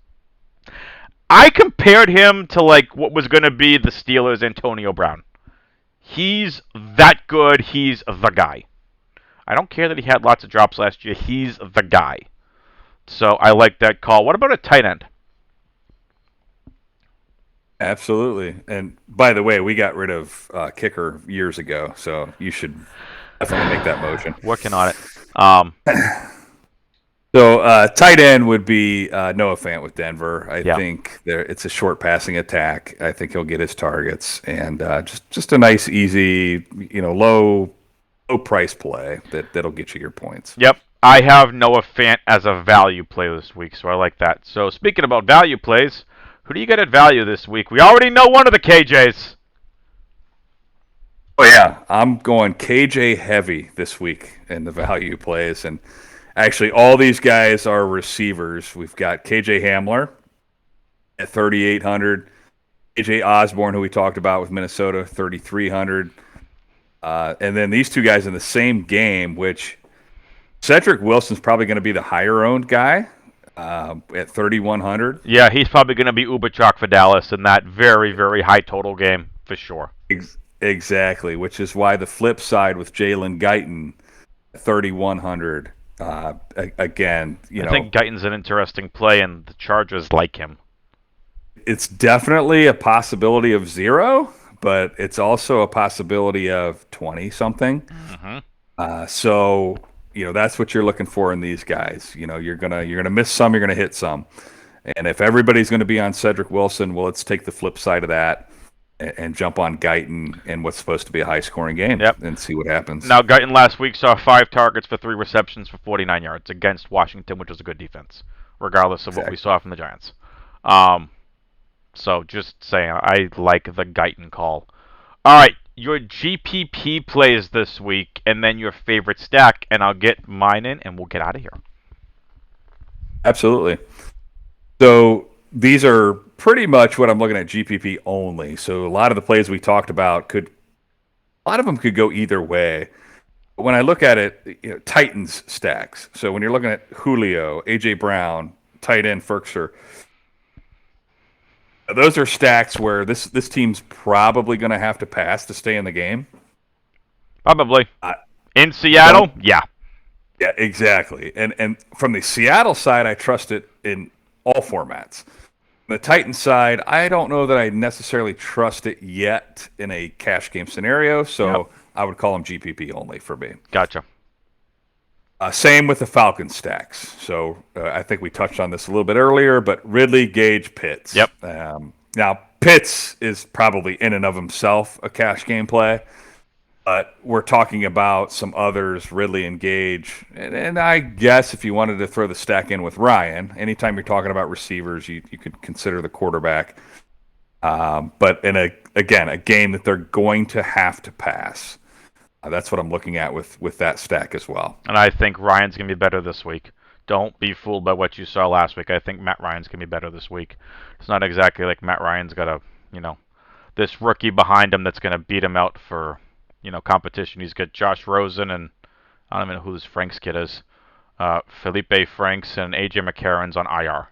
I compared him to what was going to be the Steelers' Antonio Brown. He's that good. He's the guy. I don't care that he had lots of drops last year. He's the guy. So I like that call. What about a tight end? Absolutely. And by the way, we got rid of kicker years ago, so you should definitely make that motion. Working on it. So tight end would be Noah Fant with Denver. I think it's a short passing attack. I think he'll get his targets, and just a nice, easy, low price play that'll get you your points. Yep. I have Noah Fant as a value play this week, so I like that. So speaking about value plays, who do you get at value this week? We already know one of the KJs. Oh, yeah. I'm going KJ heavy this week in the value plays. And actually, all these guys are receivers. We've got KJ Hamler at 3,800. KJ Osborne, who we talked about with Minnesota, 3,300. And then these two guys in the same game, which Cedric Wilson's probably going to be the higher-owned guy. At 3,100. Yeah, he's probably going to be uber chalk for Dallas in that very, very high total game for sure. Exactly, which is why the flip side with Jaylen Guyton, 3,100. Again, I think Guyton's an interesting play, and the Chargers like him. It's definitely a possibility of 0, but it's also a possibility of 20-something. Mm-hmm. So. That's what you're looking for in these guys. You're gonna miss some, you're gonna hit some, and if everybody's gonna be on Cedric Wilson, well, let's take the flip side of that and jump on Guyton in what's supposed to be a high-scoring game, and see what happens. Now, Guyton last week saw 5 targets for 3 receptions for 49 yards against Washington, which was a good defense, regardless of what we saw from the Giants. So just saying, I like the Guyton call. All right, your GPP plays this week, and then your favorite stack, and I'll get mine in, and we'll get out of here. Absolutely. So these are pretty much what I'm looking at GPP only. So a lot of the plays we talked about a lot of them could go either way. But when I look at it, Titans stacks. So when you're looking at Julio, AJ Brown, tight end Ferkser, those are stacks where this team's probably going to have to pass to stay in the game. Probably. In Seattle? Yeah. Yeah, exactly. And from the Seattle side, I trust it in all formats. The Titans side, I don't know that I necessarily trust it yet in a cash game scenario, so I would call them GPP only for me. Gotcha. Same with the Falcons stacks. So I think we touched on this a little bit earlier, but Ridley, Gage, Pitts. Yep. Now, Pitts is probably in and of himself a cash game play. But we're talking about some others, Ridley and Gage. And I guess if you wanted to throw the stack in with Ryan, anytime you're talking about receivers, you could consider the quarterback. But in a game that they're going to have to pass. That's what I'm looking at with that stack as well. And I think Ryan's going to be better this week. Don't be fooled by what you saw last week. I think Matt Ryan's going to be better this week. It's not exactly like Matt Ryan's got this rookie behind him that's going to beat him out for competition. He's got Josh Rosen and I don't even know who this Franks kid is. Felipe Franks and AJ McCarron's on IR.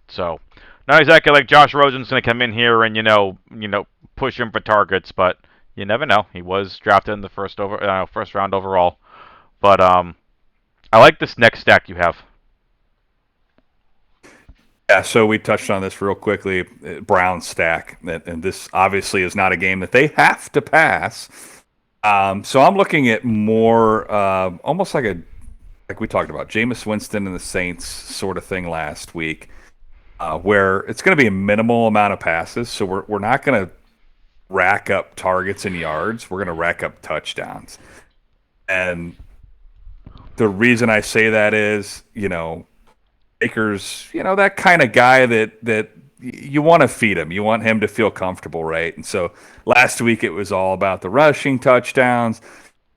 So not exactly like Josh Rosen's going to come in here and push him for targets, but you never know. He was drafted in the first round overall. But I like this next stack you have. Yeah, so we touched on this real quickly. Brown stack, and this obviously is not a game that they have to pass. So I'm looking at more almost like we talked about, Jameis Winston and the Saints sort of thing last week, where it's going to be a minimal amount of passes. So we're not going to rack up targets and yards. We're going to rack up touchdowns. And the reason I say that is, Baker's, that kind of guy that you want to feed him. You want him to feel comfortable, right? And so last week it was all about the rushing touchdowns.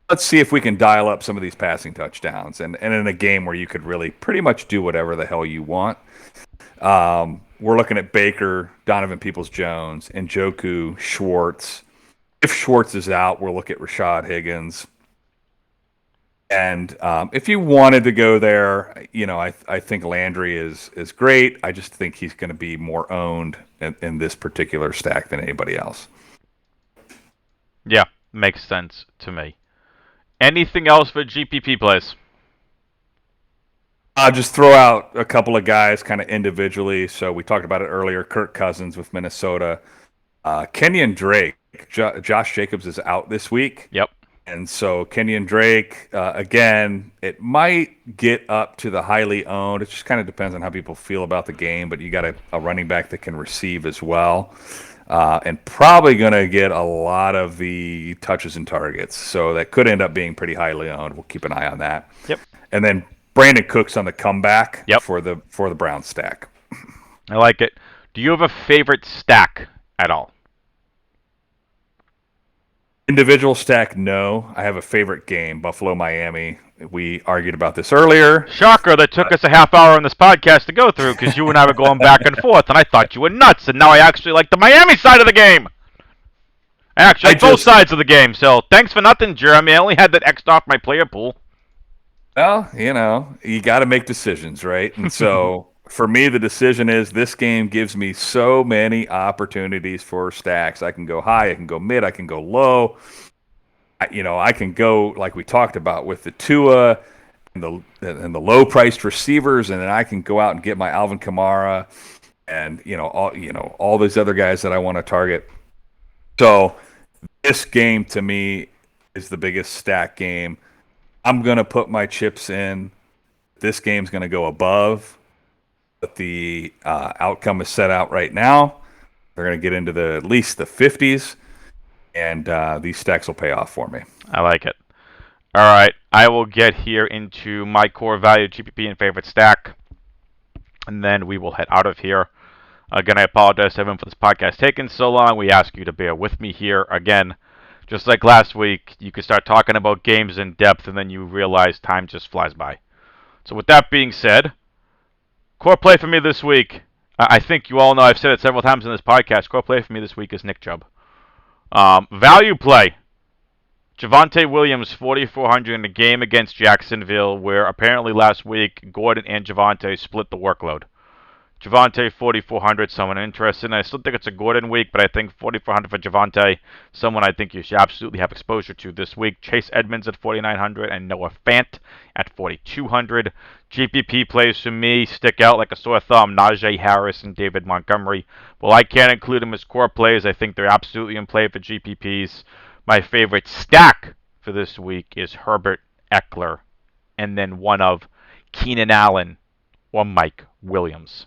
Let's see if we can dial up some of these passing touchdowns. And in a game where you could really pretty much do whatever the hell you want. We're looking at Baker, Donovan Peoples-Jones, Njoku, Schwartz. If Schwartz is out, we'll look at Rashad Higgins. And if you wanted to go there, I think Landry is great. I just think he's going to be more owned in this particular stack than anybody else. Yeah, makes sense to me. Anything else for GPP plays? I'll just throw out a couple of guys kind of individually. So we talked about it earlier. Kirk Cousins with Minnesota. Kenyon Drake. Josh Jacobs is out this week. Yep. And so Kenyon Drake, again, it might get up to the highly owned. It just kind of depends on how people feel about the game, but you got a running back that can receive as well. And probably going to get a lot of the touches and targets. So that could end up being pretty highly owned. We'll keep an eye on that. Yep. And then Brandon Cooks on the comeback yep. for the Brown stack. I like it. Do you have a favorite stack at all? Individual stack, no. I have a favorite game, Buffalo-Miami. We argued about this earlier. Shocker, that took us a half hour on this podcast to go through because you and I were going back and forth, and I thought you were nuts, and now I actually like the Miami side of the game. Actually, both sides of the game, so thanks for nothing, Jeremy. I only had that X'd off my player pool. Well, you got to make decisions, right? And so for me, the decision is this game gives me so many opportunities for stacks. I can go high, I can go mid, I can go low. I can go like we talked about with the Tua and the low-priced receivers, and then I can go out and get my Alvin Kamara and all those other guys that I want to target. So this game to me is the biggest stack game. I'm going to put my chips in. This game's going to go above, but the outcome is set out right now. They're going to get into at least the 50s, and these stacks will pay off for me. I like it. All right, I will get here into my core value GPP and favorite stack, and then we will head out of here. Again, I apologize to everyone for this podcast taking so long. We ask you to bear with me here. Again, just like last week, you can start talking about games in depth and then you realize time just flies by. So with that being said, core play for me this week, I think you all know I've said it several times in this podcast, core play for me this week is Nick Chubb. Value play, Javonte Williams, 4,400 in the game against Jacksonville, where apparently last week Gordon and Javonte split the workload. Javonte, 4,400, someone interested. I still think it's a Gordon week, but I think 4,400 for Javonte, someone I think you should absolutely have exposure to this week. Chase Edmonds at 4,900 and Noah Fant at 4,200. GPP plays for me stick out like a sore thumb. Najee Harris and David Montgomery. Well, I can't include them as core plays. I think they're absolutely in play for GPPs. My favorite stack for this week is Herbert, Eckler, and then one of Keenan Allen or Mike Williams.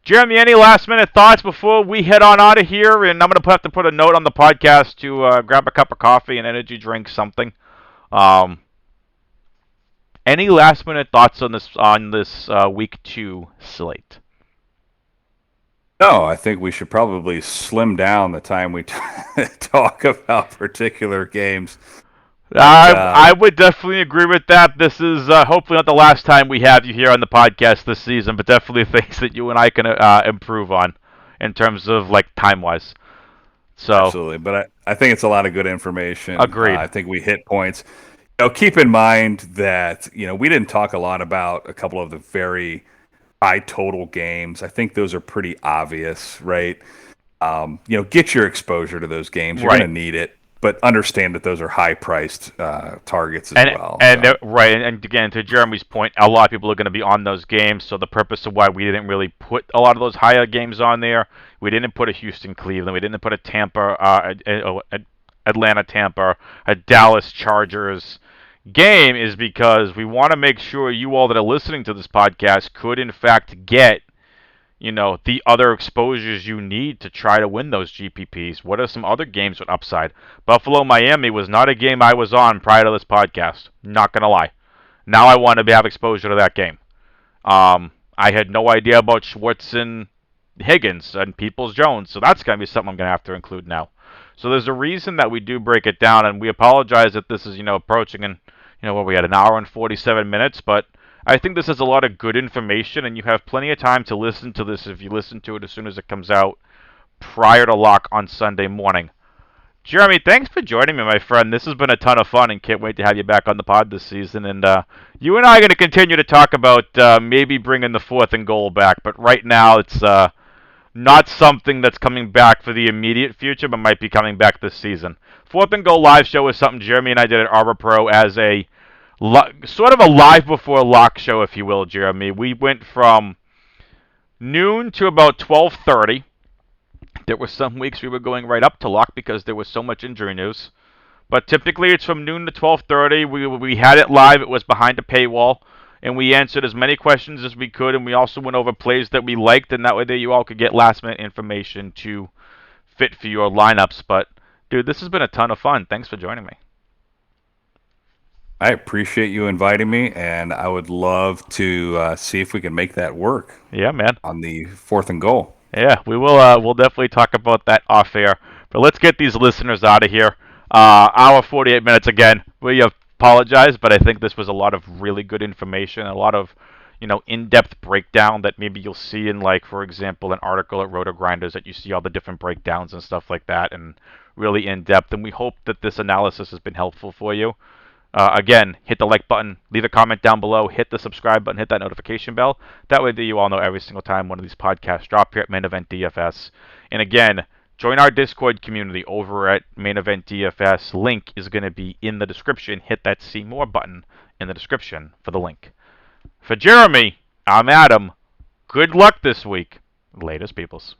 Jeremy, any last-minute thoughts before we head on out of here? And I'm going to have to put a note on the podcast to grab a cup of coffee, an energy drink, something. Any last-minute thoughts on this week 2 slate? No, I think we should probably slim down the time we talk about particular games. I would definitely agree with that. This is hopefully not the last time we have you here on the podcast this season, but definitely things that you and I can improve on in terms of like time-wise. So absolutely, but I think it's a lot of good information. Agreed. I think we hit points. Keep in mind that we didn't talk a lot about a couple of the very high total games. I think those are pretty obvious, right? Get your exposure to those games. You're going to need it. But understand that those are high-priced targets as well. Right, and again, to Jeremy's point, a lot of people are going to be on those games, so the purpose of why we didn't really put a lot of those higher games on there, we didn't put a Houston-Cleveland, we didn't put a Tampa, Atlanta-Tampa, a Dallas Chargers game, is because we want to make sure you all that are listening to this podcast could, in fact, get the other exposures you need to try to win those GPPs. What are some other games with upside? Buffalo-Miami was not a game I was on prior to this podcast. Not going to lie. Now I want to have exposure to that game. I had no idea about Schwartz and Higgins and Peoples-Jones, so that's going to be something I'm going to have to include now. So there's a reason that we do break it down, and we apologize that this is, approaching, and, we had an hour and 47 minutes, but I think this is a lot of good information, and you have plenty of time to listen to this if you listen to it as soon as it comes out prior to lock on Sunday morning. Jeremy, thanks for joining me, my friend. This has been a ton of fun, and can't wait to have you back on the pod this season. And you and I are going to continue to talk about maybe bringing the 4th and goal back, but right now it's not something that's coming back for the immediate future, but might be coming back this season. 4th and goal live show is something Jeremy and I did at Arbor Pro as a sort of a live before lock show, if you will, Jeremy. We went from noon to about 12:30. There were some weeks we were going right up to lock because there was so much injury news. But typically it's from noon to 12:30. We had it live. It was behind a paywall. And we answered as many questions as we could. And we also went over plays that we liked. And that way you all could get last-minute information to fit for your lineups. But, dude, this has been a ton of fun. Thanks for joining me. I appreciate you inviting me, and I would love to see if we can make that work. Yeah, man. On the 4th and goal. Yeah, we will. We'll definitely talk about that off air. But let's get these listeners out of here. Hour 48 minutes again. We apologize, but I think this was a lot of really good information, a lot of in-depth breakdown that maybe you'll see in, like, for example, an article at Roto Grinders that you see all the different breakdowns and stuff like that, and really in-depth. And we hope that this analysis has been helpful for you. Again, hit the like button, leave a comment down below, hit the subscribe button, hit that notification bell. That way that you all know every single time one of these podcasts drop here at Main Event DFS. And again, join our Discord community over at Main Event DFS. Link is going to be in the description. Hit that See More button in the description for the link. For Jeremy, I'm Adam. Good luck this week. Latest, peoples.